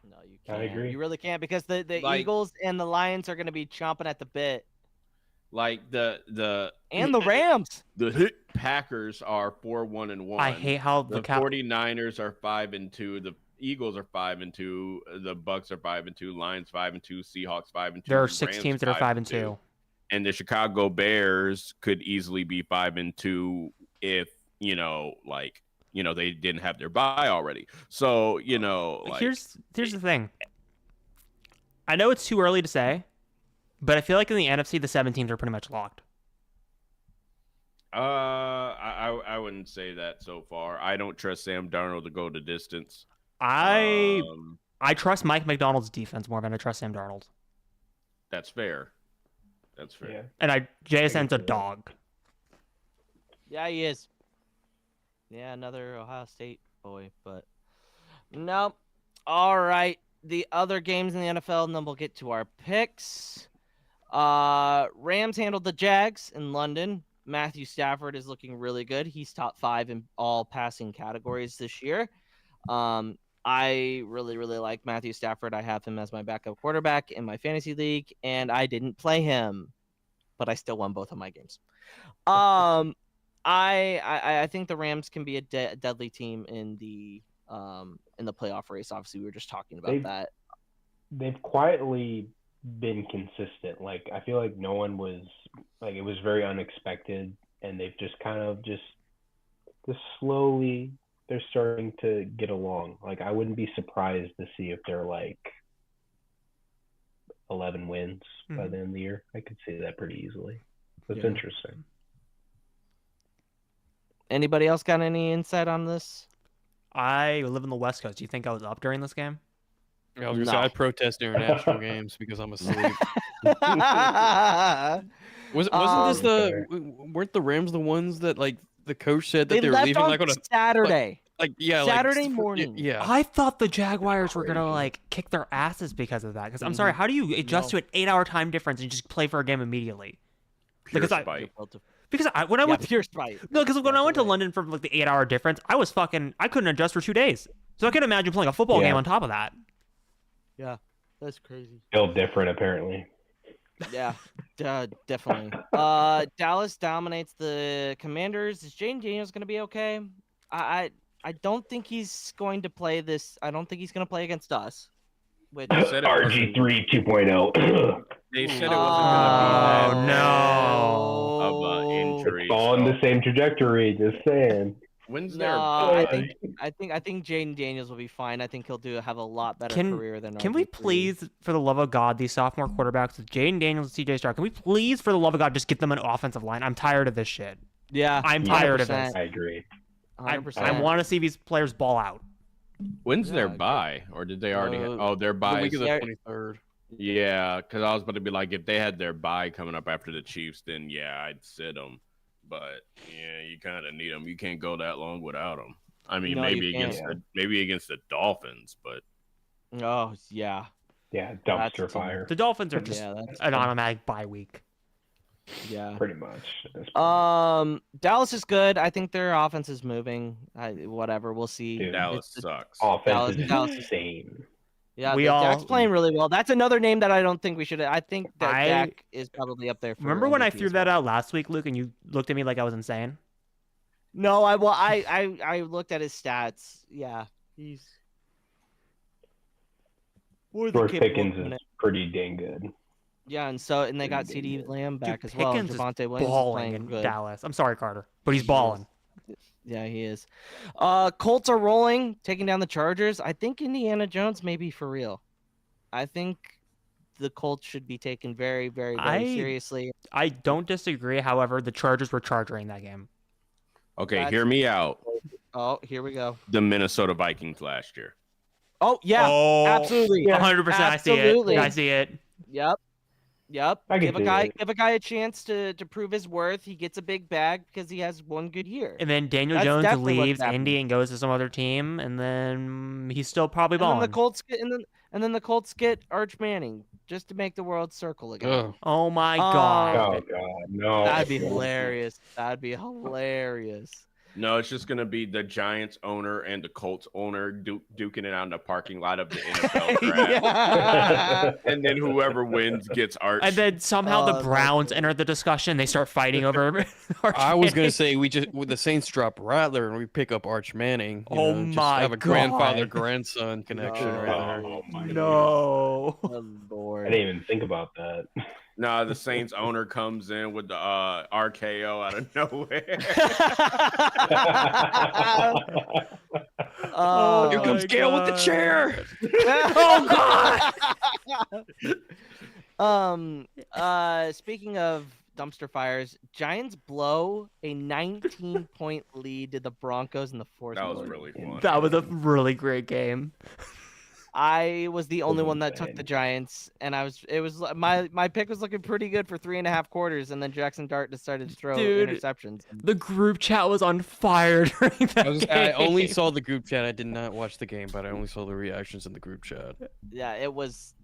you can't. I agree. You really can't because the Like- Eagles and the Lions are going to be chomping at the bit, Like the Rams. The Packers are 4-1-1. I hate how the 49ers are 5-2. The Eagles are 5-2. The Bucks are 5-2. Lions 5-2. Seahawks 5-2. there are 6 Rams teams that are 5-2. And the Chicago Bears could easily be 5-2 if they didn't have their bye already. So Here's the thing. I know it's too early to say, but I feel like in the NFC the 7 teams are pretty much locked. I wouldn't say that so far. I don't trust Sam Darnold to go the distance. I trust Mike McDonald's defense more than I trust Sam Darnold. That's fair. That's fair. Yeah. And JSN's a dog. Yeah, he is. Yeah, another Ohio State boy, but nope. All right, the other games in the NFL, and then we'll get to our picks. Rams handled the Jags in London. Matthew Stafford is looking really good. He's top 5 in all passing categories this year. I really, really like Matthew Stafford. I have him as my backup quarterback in my fantasy league, and I didn't play him, but I still won both of my games. I think the Rams can be a deadly team in the playoff race. Obviously, we were just talking about that. They've quietly been consistent. Like, I feel like no one was like, it was very unexpected, and they've just kind of just slowly they're starting to get along. Like, I wouldn't be surprised to see if they're like 11 wins by the end of the year. I could see that pretty easily. That's interesting. Anybody else got any insight on this? I live on the West Coast. Do you think I was up during this game? I was gonna say I protest international games because I'm asleep. Weren't the Rams the ones that like the coach said that they were leaving like on a Saturday? Saturday morning. Yeah. I thought the Jaguars were gonna like kick their asses because of that. Because I'm sorry, how do you adjust to an 8-hour time difference and just play for a game immediately? Pure spite. Because when I went pure spite. No, because when I went to London for like the 8-hour difference, I couldn't adjust for 2 days. So I can imagine playing a football game on top of that. Yeah, that's crazy. Still different, apparently. Yeah, definitely. Dallas dominates the Commanders. Is Jane Daniels going to be okay? I don't think he's going to play this. I don't think he's going to play against us. Which RG3 2.0. They said it wasn't going to be of injury. It's all in the same trajectory. Just saying. When's their I think Jaden Daniels will be fine. I think he'll have a lot better career than. Can we please, for the love of God, these sophomore quarterbacks with Jaden Daniels and CJ Stroud, can we please, for the love of God, just get them an offensive line? I'm tired of this shit. Yeah, I'm tired of this. I agree. 100%. I want to see these players ball out. When's their bye, or did they already? Their bye. The week of the 23rd. Yeah, because I was about to be like, if they had their bye coming up after the Chiefs, then yeah, I'd sit them. But yeah, you kind of need them. You can't go that long without them. I mean, maybe against the Dolphins, but yeah, dumpster fire. The Dolphins are just an automatic bye week. Yeah, pretty much. Dallas is good. I think their offense is moving. Whatever, we'll see. Dude, Dallas sucks. Offense is insane. Yeah, Dak's playing really well. That's another name that I don't think we should. I think that Dak is probably up there. Remember when I threw that out last week, Luke, and you looked at me like I was insane? No, I looked at his stats. Yeah, he's. George Pickens is pretty dang good. Yeah, and they got CeeDee Lamb back Dude, as well. Pickens Javonte is Williams balling is in good. Dallas. I'm sorry, Carter, but he's balling. Yeah, he is. Colts are rolling, taking down the Chargers. I think Indiana Jones may be for real. I think the Colts should be taken very, very, very seriously. I don't disagree. However, the Chargers were charging that game. Okay, hear me out. Oh, here we go. The Minnesota Vikings last year. Oh, yeah. Absolutely. 100%. Absolutely. I see it. Yep. Give it. a guy a chance to prove his worth. He gets a big bag because he has one good year. And then Daniel Jones leaves Indy and goes to some other team, and then he's still probably balling. And then the Colts get Arch Manning just to make the world circle again. Ugh. Oh my god. Oh god, no. That'd be hilarious. No, it's just gonna be the Giants owner and the Colts owner duking it out in the parking lot of the NFL draft. And then whoever wins gets Arch. And then somehow the Browns enter the discussion. They start fighting over Arch I was gonna Manning. say the Saints drop Rattler and we pick up Arch Manning. Just My have a god. grandfather-grandson connection right there. Oh my No. Oh, Lord. I didn't even think about that. Nah, the Saints owner comes in with the RKO out of nowhere. Oh, Here comes Gale with the chair. Oh god. Speaking of dumpster fires, Giants blow a 19-point lead to the Broncos in the fourth That was quarter. really fun. That was a really great game. I was the only one that took the Giants, and my pick was looking pretty good for 3.5 quarters, and then Jackson Dart decided to throw interceptions. The group chat was on fire during that game. I only saw the group chat. I did not watch the game, but I only saw the reactions in the group chat. Yeah, it was.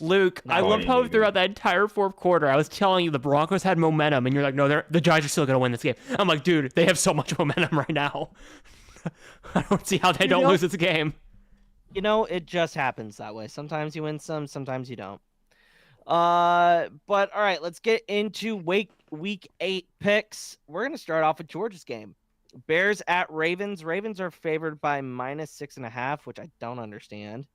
Luke, I love how throughout that entire fourth quarter, I was telling you the Broncos had momentum, and you're like, no, the Giants are still going to win this game. I'm like, dude, they have so much momentum right now. I don't see how they don't lose this game. You know, it just happens that way. Sometimes you win some, sometimes you don't. But all right, let's get into week 8 picks. We're going to start off with Georgia's game. Bears at Ravens. Ravens are favored by -6.5, which I don't understand.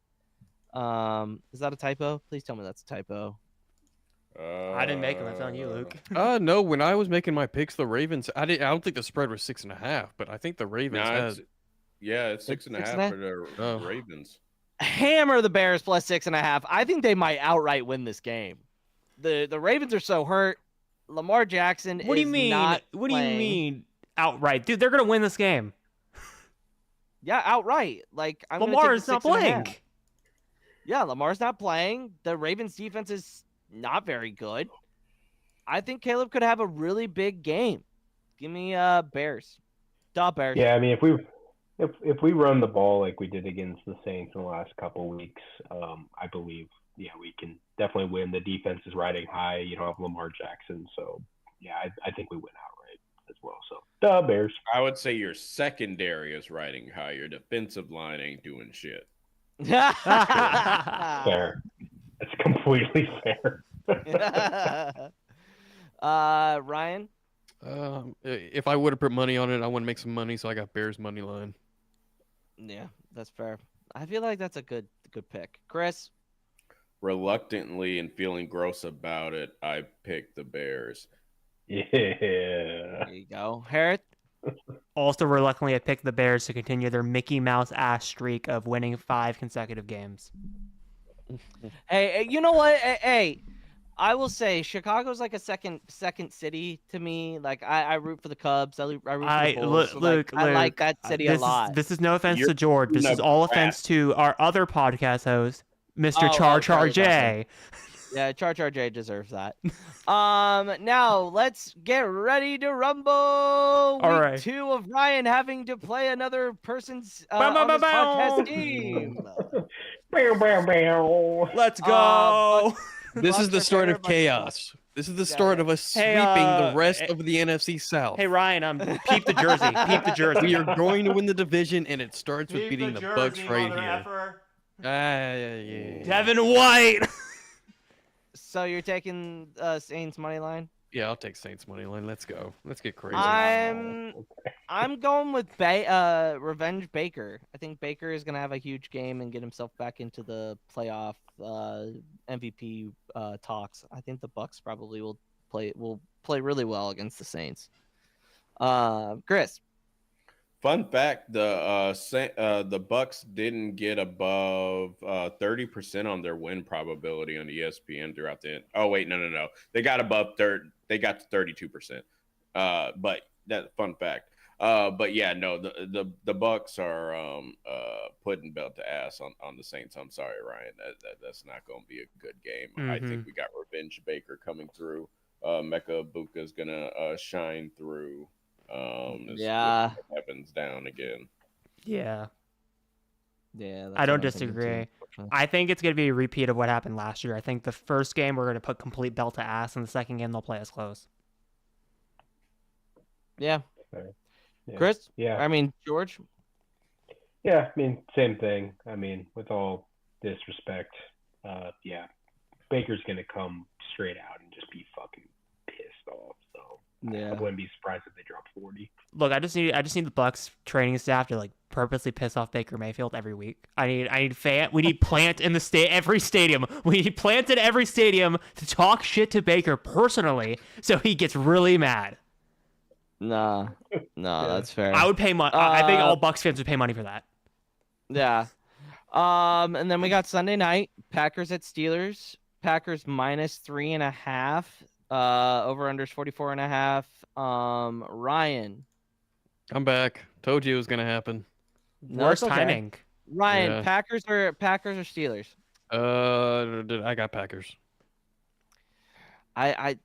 Is that a typo? Please tell me that's a typo. I didn't make them. I'm telling you, Luke. No, when I was making my picks, the Ravens. I don't think the spread was 6.5, but I think the Ravens had. Yeah, it's 6.5 for the Ravens. Hammer the Bears plus 6.5. I think they might outright win this game. The Ravens are so hurt. Lamar Jackson. What do you mean? What do you mean outright, dude? They're gonna win this game. Yeah, outright. Like Lamar is not playing. Yeah, Lamar's not playing. The Ravens defense is not very good. I think Caleb could have a really big game. Give me Bears. Bears. Yeah, I mean if we run the ball like we did against the Saints in the last couple weeks, I believe we can definitely win. The defense is riding high. You don't have Lamar Jackson, so yeah, I think we win outright as well. So Bears. I would say your secondary is riding high. Your defensive line ain't doing shit. Fair. That's completely fair. Ryan? If I would have put money on it, I want to make some money, so I got Bears money line. Yeah, that's fair. I feel like that's a good pick. Chris? Reluctantly and feeling gross about it, I picked the Bears. Yeah. There you go. Harris? Also reluctantly, I picked the Bears to continue their Mickey Mouse ass streak of winning 5 consecutive games. Hey, you know what? Hey, I will say Chicago's like a second city to me. Like I root for the Cubs. I root for the Bulls. Luke, I like that city a lot. This is no offense to George. This is all offense to our other podcast host, Mr. Char J. Yeah, Char J deserves that. Now let's get ready to rumble. Week 2 of Ryan having to play another person's on his podcast team. Let's go. This is the start of chaos. This is the start of us sweeping the rest of the NFC South. Hey, Ryan, keep the jersey. Keep the jersey. We are going to win the division, and it starts with beating the Bucks right here. Yeah. Devin White. So you're taking Saints money line? Yeah, I'll take Saints money line. Let's go. Let's get crazy. I'm going with Revenge Baker. I think Baker is gonna have a huge game and get himself back into the playoff MVP talks. I think the Bucks probably will play really well against the Saints. Chris. Fun fact: the Bucks didn't get above 30% on their win probability on ESPN throughout the end. Oh wait, no. They got above third. They got to 32%. But that fun fact. But yeah, no, the Bucks are putting belt to ass on the Saints. I'm sorry, Ryan. That's not going to be a good game. Mm-hmm. I think we got Revenge Baker coming through. Mecca Ibuka's gonna shine through. Yeah, happens down again. Yeah. Yeah, I don't disagree. I think it's going to be a repeat of what happened last year. I think the first game we're going to put complete belt to ass, and the second game they'll play us close. Yeah. Yeah. Chris? Yeah. I mean, George? Yeah, I mean, same thing. I mean, with all disrespect, yeah, Baker's going to come straight out and just be fucking pissed off. So yeah, I wouldn't be surprised if they dropped 40. Look, I just need the Bucks training staff to like purposely piss off Baker Mayfield every week. We need Plant in every stadium. We need Plant in every stadium to talk shit to Baker personally, so he gets really mad. Nah, yeah. That's fair. I would pay money. I think all Bucks fans would pay money for that. Yeah. And then we got Sunday night, Packers at Steelers. Packers -3.5. Over unders 44.5. Ryan. I'm back. Told you it was gonna happen. Worst timing. Ryan, Yeah. Packers or Steelers? I got Packers. I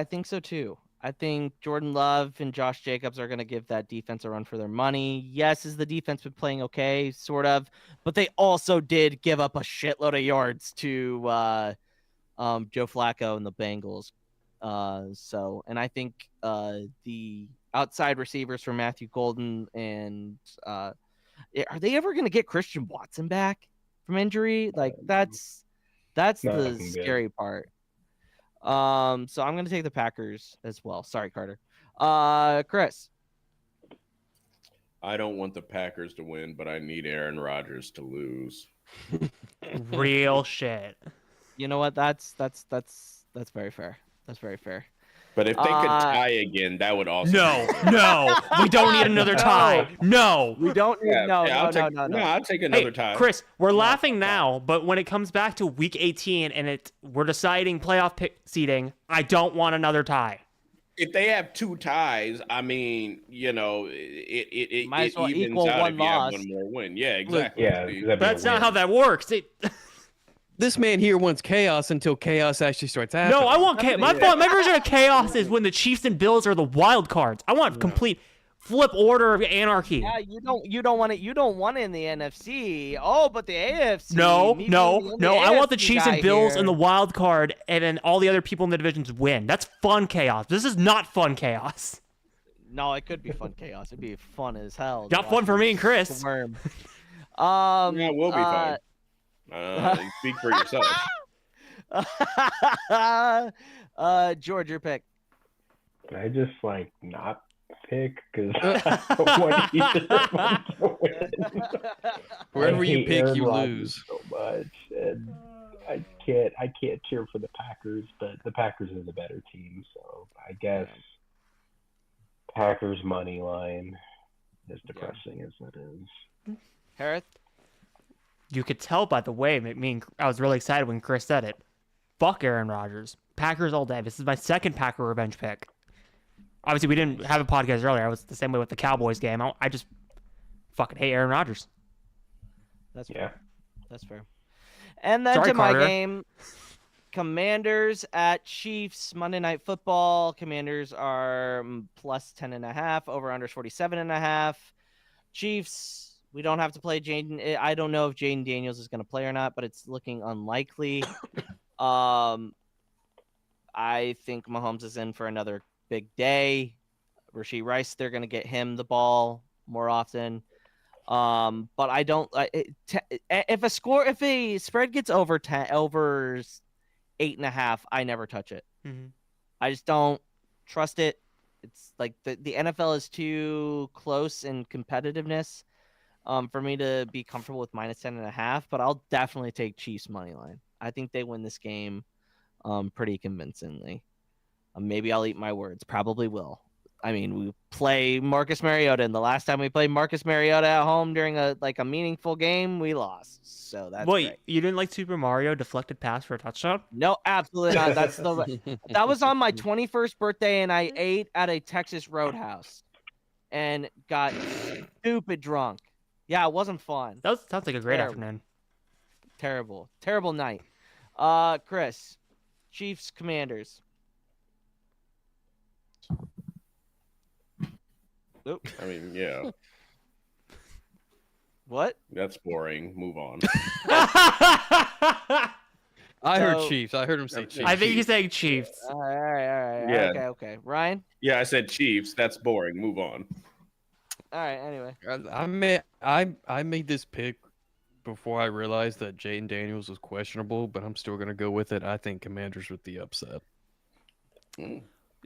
think so too. I think Jordan Love and Josh Jacobs are going to give that defense a run for their money. Yes, is the defense been playing okay, sort of, but they also did give up a shitload of yards to Joe Flacco and the Bengals. And I think the outside receivers for Matthew Golden and are they ever going to get Christian Watson back from injury? Like that's the scary part. So I'm going to take the Packers as well. Sorry, Carter. Chris. I don't want the Packers to win, but I need Aaron Rodgers to lose. Real shit. You know what? That's very fair. That's very fair. But if they could tie again, that would also No, we don't need another tie. No, we don't need no. I'll take another tie. Chris, we're laughing now, but when it comes back to week 18 and we're deciding playoff seeding, I don't want another tie. If they have two ties, I mean, it might as well evens equal out one if you have loss. one more win. Yeah, exactly. Yeah, that's not how that works. This man here wants chaos until chaos actually starts happening. No, I want chaos. My version of chaos is when the Chiefs and Bills are the wild cards. I want complete flip order of anarchy. Yeah, you don't want it. You don't want it in the NFC. Oh, but the AFC. No. I want the Chiefs and Bills here. in the wild card, and then all the other people in the divisions win. That's fun chaos. This is not fun chaos. No, it could be fun chaos. It'd be fun as hell. Not fun for me and Chris. Squirm. Yeah, it will be fun. You speak for yourself. George, your pick. Can I just not pick because I don't want either one to win. Wherever you pick, Aaron you Rodgers lose. so much, and I can't cheer for the Packers, but the Packers are the better team, so I guess Packers money line, as depressing as that is. Harith? You could tell by the way I was really excited when Chris said it. Fuck Aaron Rodgers. Packers all day. This is my second Packer revenge pick. Obviously, we didn't have a podcast earlier. I was the same way with the Cowboys game. I just fucking hate Aaron Rodgers. That's fair. Yeah. That's fair. And then Sorry, to my Carter. game, Commanders at Chiefs, Monday Night Football. Commanders are plus 10.5, over unders 47.5. Chiefs, we don't have to play Jaden. I don't know if Jaden Daniels is going to play or not, but it's looking unlikely. I think Mahomes is in for another big day. Rashee Rice, they're going to get him the ball more often. But I don't. If a spread gets over 8.5, I never touch it. Mm-hmm. I just don't trust it. It's like the NFL is too close in competitiveness for me to be comfortable with minus 10.5. But I'll definitely take Chiefs money line. I think they win this game pretty convincingly. Maybe I'll eat my words. Probably will. I mean, we play Marcus Mariota, and the last time we played Marcus Mariota at home during a meaningful game, we lost. So that's Wait, great. you didn't like Super Mario deflected pass for a touchdown? No, absolutely not. That was on my 21st birthday, and I ate at a Texas Roadhouse and got stupid drunk. Yeah, it wasn't fun. That sounds like a great afternoon. Terrible night. Chris, Chiefs, Commanders. I mean, yeah. What? That's boring. Move on. I heard Chiefs. I heard him say Chiefs. I think he's saying Chiefs. All right. Yeah. Okay. Ryan? Yeah, I said Chiefs. That's boring. Move on. All right, anyway. I made this pick before I realized that Jaden Daniels was questionable, but I'm still gonna go with it. I think Commanders with the upset.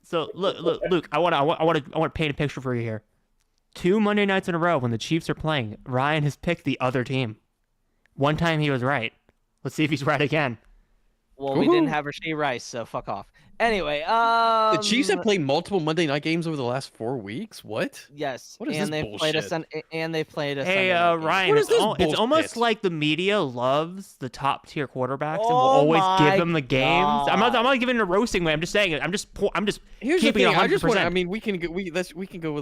So look, Luke. I want to paint a picture for you here. 2 Monday nights in a row when the Chiefs are playing, Ryan has picked the other team. One time he was right. Let's see if he's right again. Well, we didn't have Rashee Rice, so fuck off. Anyway, the Chiefs have played multiple Monday night games over the last 4 weeks. What? Yes. What is and this they played they played a Hey, Sunday night game. Ryan, it's almost like the media loves the top tier quarterbacks and will always give them the games. God. I'm not giving it a roasting way. I'm just saying it. I'm just Here's the keeping thing. it 100%. I just want. I mean, we can go with a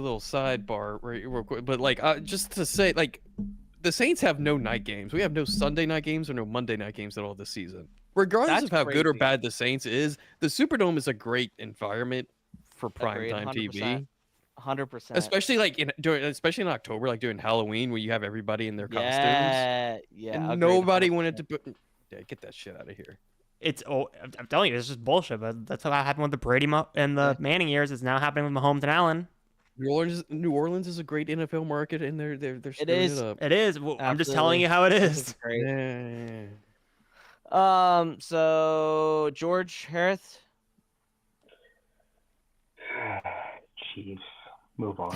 little sidebar real quick, but like just to say, like the Saints have no night games. We have no Sunday night games or no Monday night games at all this season. Regardless of how good or bad the Saints is, the Superdome is a great environment for primetime TV. 100%. Especially especially in October, like during Halloween, where you have everybody in their costumes. Yeah. And nobody wanted to put. Yeah, get that shit out of here. I'm telling you, it's just bullshit. But that's what happened with the Brady and the Manning years. It's now happening with Mahomes and Allen. New Orleans is a great NFL market, and they're screwing it up. It is. Well, I'm just telling you how it is. Great. Yeah. So George Harris. Chiefs. Move on.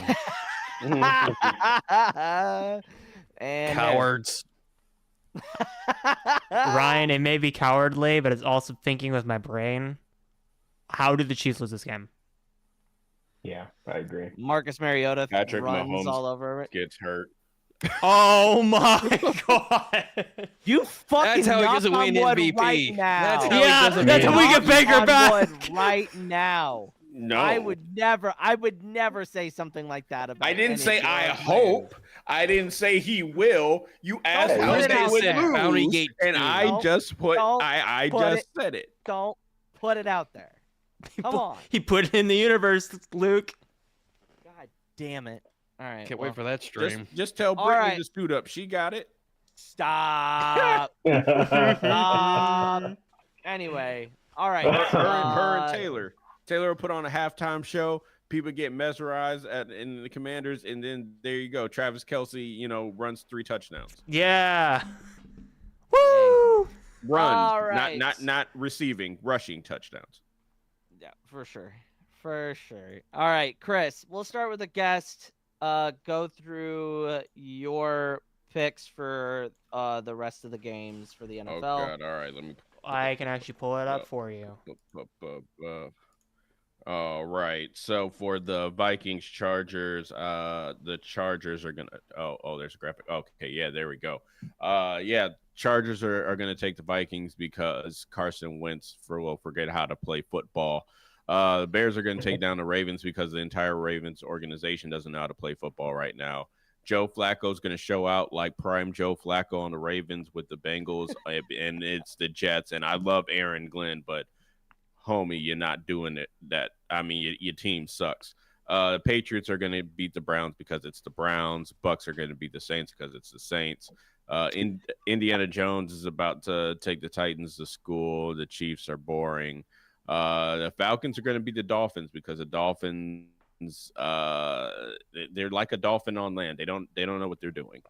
And Cowards. Ryan, it may be cowardly, but it's also thinking with my brain. How did the Chiefs lose this game? Yeah, I agree. Marcus Mariota Patrick runs Mahomes all over it. Gets hurt. Oh my god! You fucking That's how he doesn't win MVP. Right now. That's how we get Baker back. Right now. No, I would never say something like that about. I didn't say I player. hope. I didn't say he will. You asked how put it they out would there. lose, and I just put. I just said it. Don't put it out there. Come on. He put it in the universe, Luke. God damn it. All right. Can't wait for that stream. Just tell Brittany to scoot up. She got it. Stop. Anyway. All right. Her and Taylor. Taylor will put on a halftime show. People get mesmerized in the Commanders, and then there you go. Travis Kelce, runs 3 touchdowns. Yeah. Woo! Runs, All right. not receiving, rushing touchdowns. Yeah, for sure. All right, Chris. We'll start with a guest. Go through your picks for the rest of the games for the NFL. Oh God! All right, let me. I can actually pull it up for you. All right. So for the Vikings Chargers, the Chargers are gonna. Oh, there's a graphic. Okay, yeah, there we go. Chargers are gonna take the Vikings because Carson Wentz will forget how to play football. The Bears are going to take down the Ravens because the entire Ravens organization doesn't know how to play football right now. Joe Flacco is going to show out like prime Joe Flacco on the Ravens with the Bengals, and it's the Jets. And I love Aaron Glenn, but homie, you're not doing it. Your team sucks. The Patriots are going to beat the Browns because it's the Browns. Bucks are going to beat the Saints because it's the Saints. Indiana Jones is about to take the Titans to school. The Chiefs are boring. The Falcons are going to beat the Dolphins because the Dolphins, they're like a dolphin on land. They don't know what they're doing.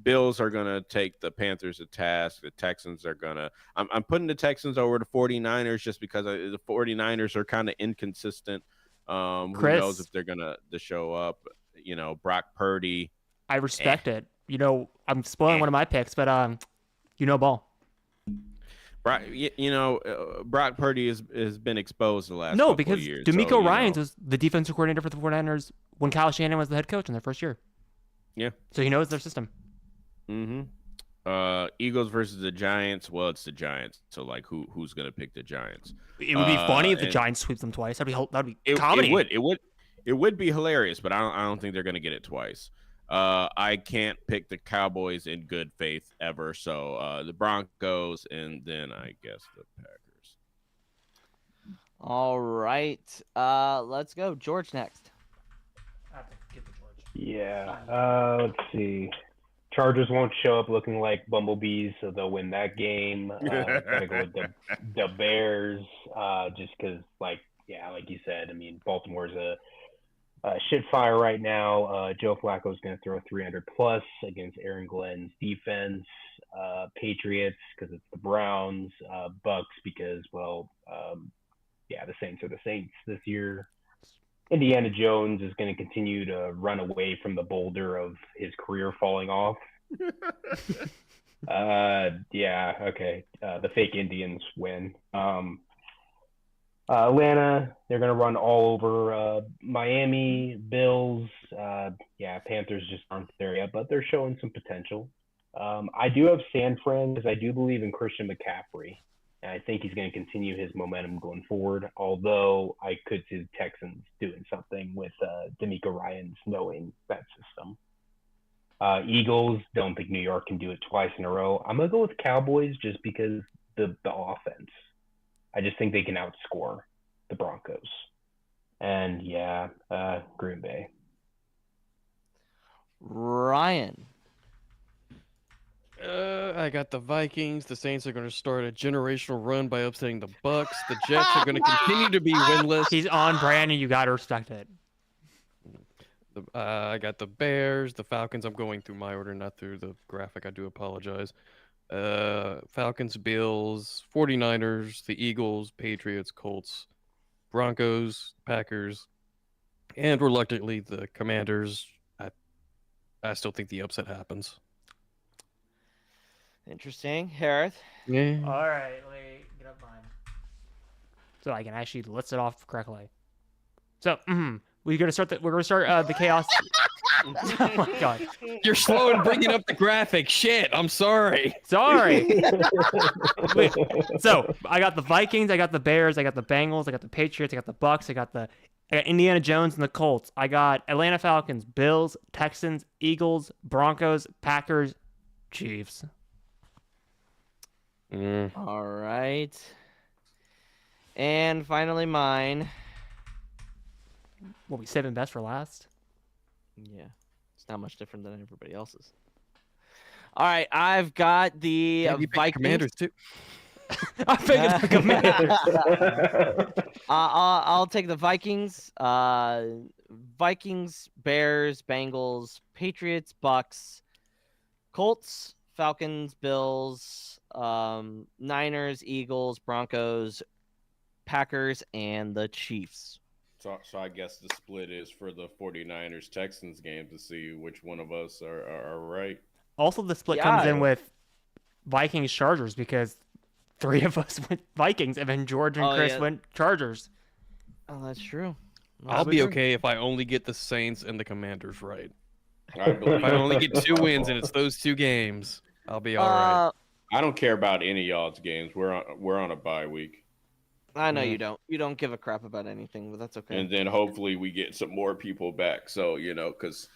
Bills are going to take the Panthers to task. The Texans are going to – I'm putting the Texans over the 49ers just because the 49ers are kind of inconsistent. Who knows if they're going to show up. Brock Purdy. I respect it. I'm spoiling one of my picks, but ball. Brock Purdy has been exposed the last couple because of years. DeMeco Ryans was the defensive coordinator for the 49ers when Kyle Shanahan was the head coach in their first year. Yeah. So he knows their system. Eagles versus the Giants. Well, it's the Giants. So like, who's gonna pick the Giants? It would be funny if the Giants sweep them twice. That'd be comedy. It would be hilarious, but I don't think they're gonna get it twice. I can't pick the Cowboys in good faith ever. So the Broncos, and then I guess the Packers. All right. Let's go. George next. I have to get the George. Yeah. Let's see. Chargers won't show up looking like bumblebees, so they'll win that game. Gotta go with the Bears, just because, like you said, I mean, Baltimore's a shit fire right now. Joe Flacco's going to throw 300 plus against Aaron Glenn's defense. Patriots because it's the Browns. Bucks because, the Saints are the Saints this year. Indiana Jones is going to continue to run away from the boulder of his career falling off. Okay. The fake Indians win. Atlanta, they're going to run all over Miami, Bills. Panthers just aren't there yet, but they're showing some potential. I do have San Fran because I do believe in Christian McCaffrey. And I think he's going to continue his momentum going forward, although I could see the Texans doing something with DeMeco Ryans knowing that system. Eagles, don't think New York can do it twice in a row. I'm going to go with Cowboys just because the offense. I just think they can outscore the Broncos. And, Green Bay. Ryan. I got the Vikings. The Saints are going to start a generational run by upsetting the Bucks. The Jets are going to continue to be winless. He's on brand, and you got to respect it. I got the Bears, the Falcons. I'm going through my order, not through the graphic. I do apologize. Falcons, Bills, 49ers, the Eagles, Patriots, Colts, Broncos, Packers, and reluctantly the Commanders. I still think the upset happens. Interesting. Harith. Yeah. All right, let me get up mine. So I can actually list it off correctly. So, we're gonna start the chaos. Oh my god! You're slow in bringing up the graphic. Shit, I'm sorry. Wait, so I got the Vikings, I got the Bears, I got the Bengals, I got the Patriots, I got the Bucks, I got Indiana Jones and the Colts. I got Atlanta Falcons, Bills, Texans, Eagles, Broncos, Packers, Chiefs. All right. And finally mine. What, we saving best for last? Yeah. It's not much different than everybody else's. All right, I've got the Vikings. Commanders too. I figured the Commanders. I'll take the Vikings. Vikings, Bears, Bengals, Patriots, Bucks, Colts, Falcons, Bills, Niners, Eagles, Broncos, Packers, and the Chiefs. So I guess the split is for the 49ers Texans game to see which one of us are right. Also, the split comes in with Vikings Chargers because 3 of us went Vikings, and then George and Chris went Chargers. Oh, that's true. I'll be okay if I only get the Saints and the Commanders right. If I only get 2 wins and it's those 2 games, I'll be all right. I don't care about any of y'all's games. We're on a bye week. I know you don't. You don't give a crap about anything, but that's okay. And then hopefully we get some more people back. So because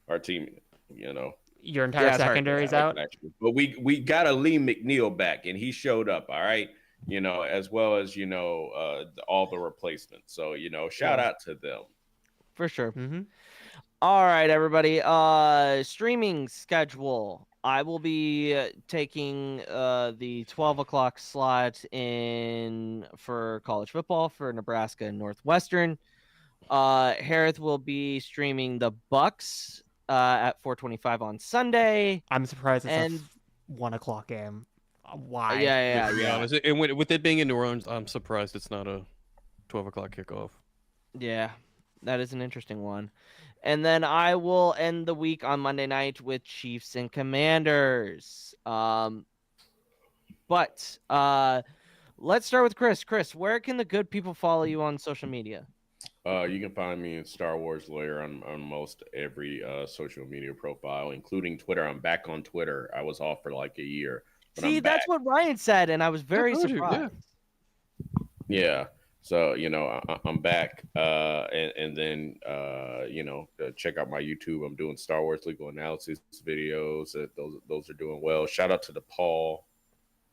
our team, your entire secondary's out. But we got a Lee McNeil back, and he showed up. All right, as well as all the replacements. So shout out to them for sure. Mm-hmm. All right, everybody. Streaming schedule. I will be taking the 12 o'clock slot in for college football for Nebraska and Northwestern. Harith will be streaming the Bucks at 4:25 on Sunday. I'm surprised it's a 1 o'clock game. Why? Yeah. And with it being in New Orleans, I'm surprised it's not a 12 o'clock kickoff. Yeah, that is an interesting one. And then I will end the week on Monday night with Chiefs and Commanders. But But let's start with Chris. Chris, where can the good people follow you on social media? You can find me in Star Wars Lawyer on most every social media profile, including Twitter. I'm back on Twitter. I was off for like a year. See, that's what Ryan said, and I was very surprised. Yeah. So, I'm back. And then, check out my YouTube. I'm doing Star Wars legal analysis videos. Those are doing well. Shout out to Paul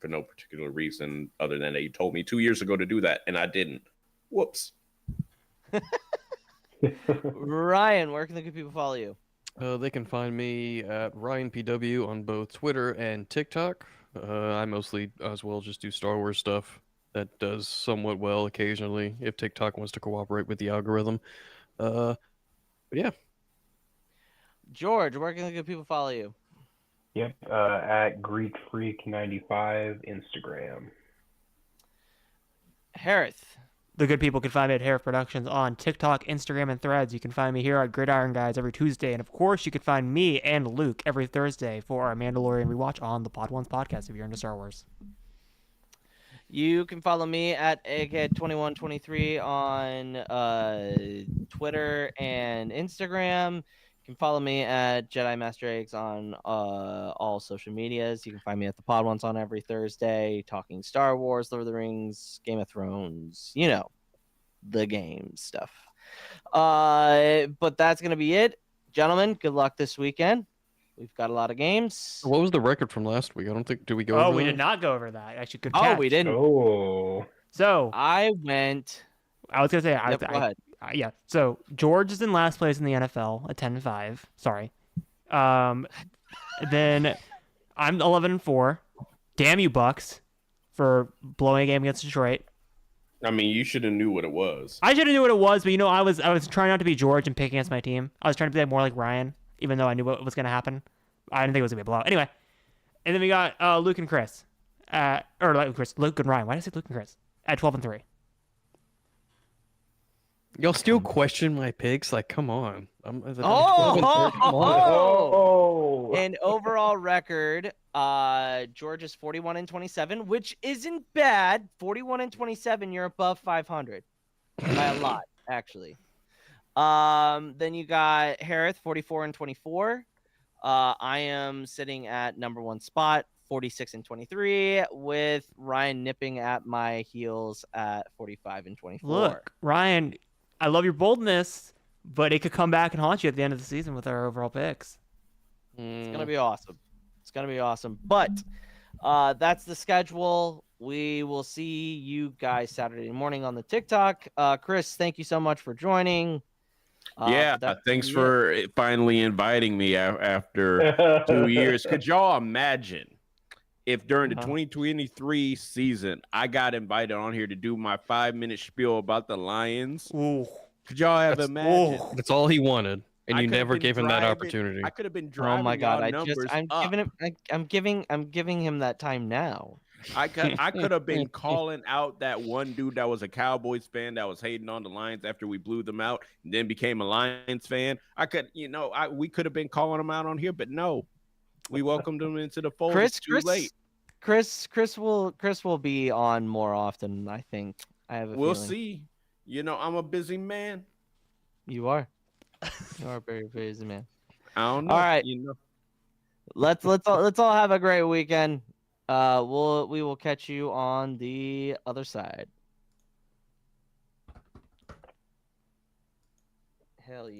for no particular reason other than that he told me 2 years ago to do that, and I didn't. Whoops. Ryan, where can the good people follow you? They can find me at RyanPW on both Twitter and TikTok. I mostly, as well, just do Star Wars stuff. That does somewhat well occasionally if TikTok wants to cooperate with the algorithm. But yeah. George, where can the good people follow you? Yep, at GreekFreak95 Instagram. Harith. The good people can find me at Harith Productions on TikTok, Instagram, and Threads. You can find me here at Iron Guyz every Tuesday. And, of course, you can find me and Luke every Thursday for our Mandalorian rewatch on the Pod Ones podcast if you're into Star Wars. You can follow me at Egghead2123 on Twitter and Instagram. You can follow me at Jedi Master Eggs on all social medias. You can find me at the Pod Ones on every Thursday, talking Star Wars, Lord of the Rings, Game of Thrones, the game stuff. But that's going to be it. Gentlemen, good luck this weekend. We've got a lot of games. What was the record from last week? I don't think, did we go over Oh, we that? did not go over that. Actually, good catch. Oh, we didn't. Oh. So, I was going to say, go ahead. Yeah. So, George is in last place in the NFL at 10-5. Sorry. Then I'm 11-4. Damn you, Bucks, for blowing a game against Detroit. I mean, you should have knew what it was. I should have knew what it was, but I was trying not to be George and pick against my team. I was trying to be more like Ryan, even though I knew what was going to happen. I didn't think it was going to be a blowout. Anyway, and then we got Luke and Chris. Luke and Ryan. Why did I say Luke and Chris? At 12-3. Y'all still question my picks? Like, come on. Oh! An overall record, George is 41-27, which isn't bad. 41-27, you're above 500 by a lot, actually. Then you got Harith, 44-24. I am sitting at number one spot, 46-23, with Ryan nipping at my heels at 45-24. Look, Ryan, I love your boldness, but it could come back and haunt you at the end of the season with our overall picks. It's going to be awesome. It's going to be awesome. But that's the schedule. We will see you guys Saturday morning on the TikTok. Chris, thank you so much for joining. Thanks for finally inviting me after 2 years. Could y'all imagine if during the 2023 season I got invited on here to do my 5-minute spiel about the Lions? Ooh. Could y'all have imagined? That's all he wanted, and you never gave him that opportunity. I could have been driving. Oh my God! I'm giving him that time now. I could have been calling out that one dude that was a Cowboys fan that was hating on the Lions after we blew them out and then became a Lions fan. We could have been calling him out on here, but no, we welcomed him into the fold. Late. Chris will be on more often, I think. We'll see. I'm a busy man. You are. You are a very busy man. I don't know. All right. Let's all have a great weekend. We will catch you on the other side. Hell yeah.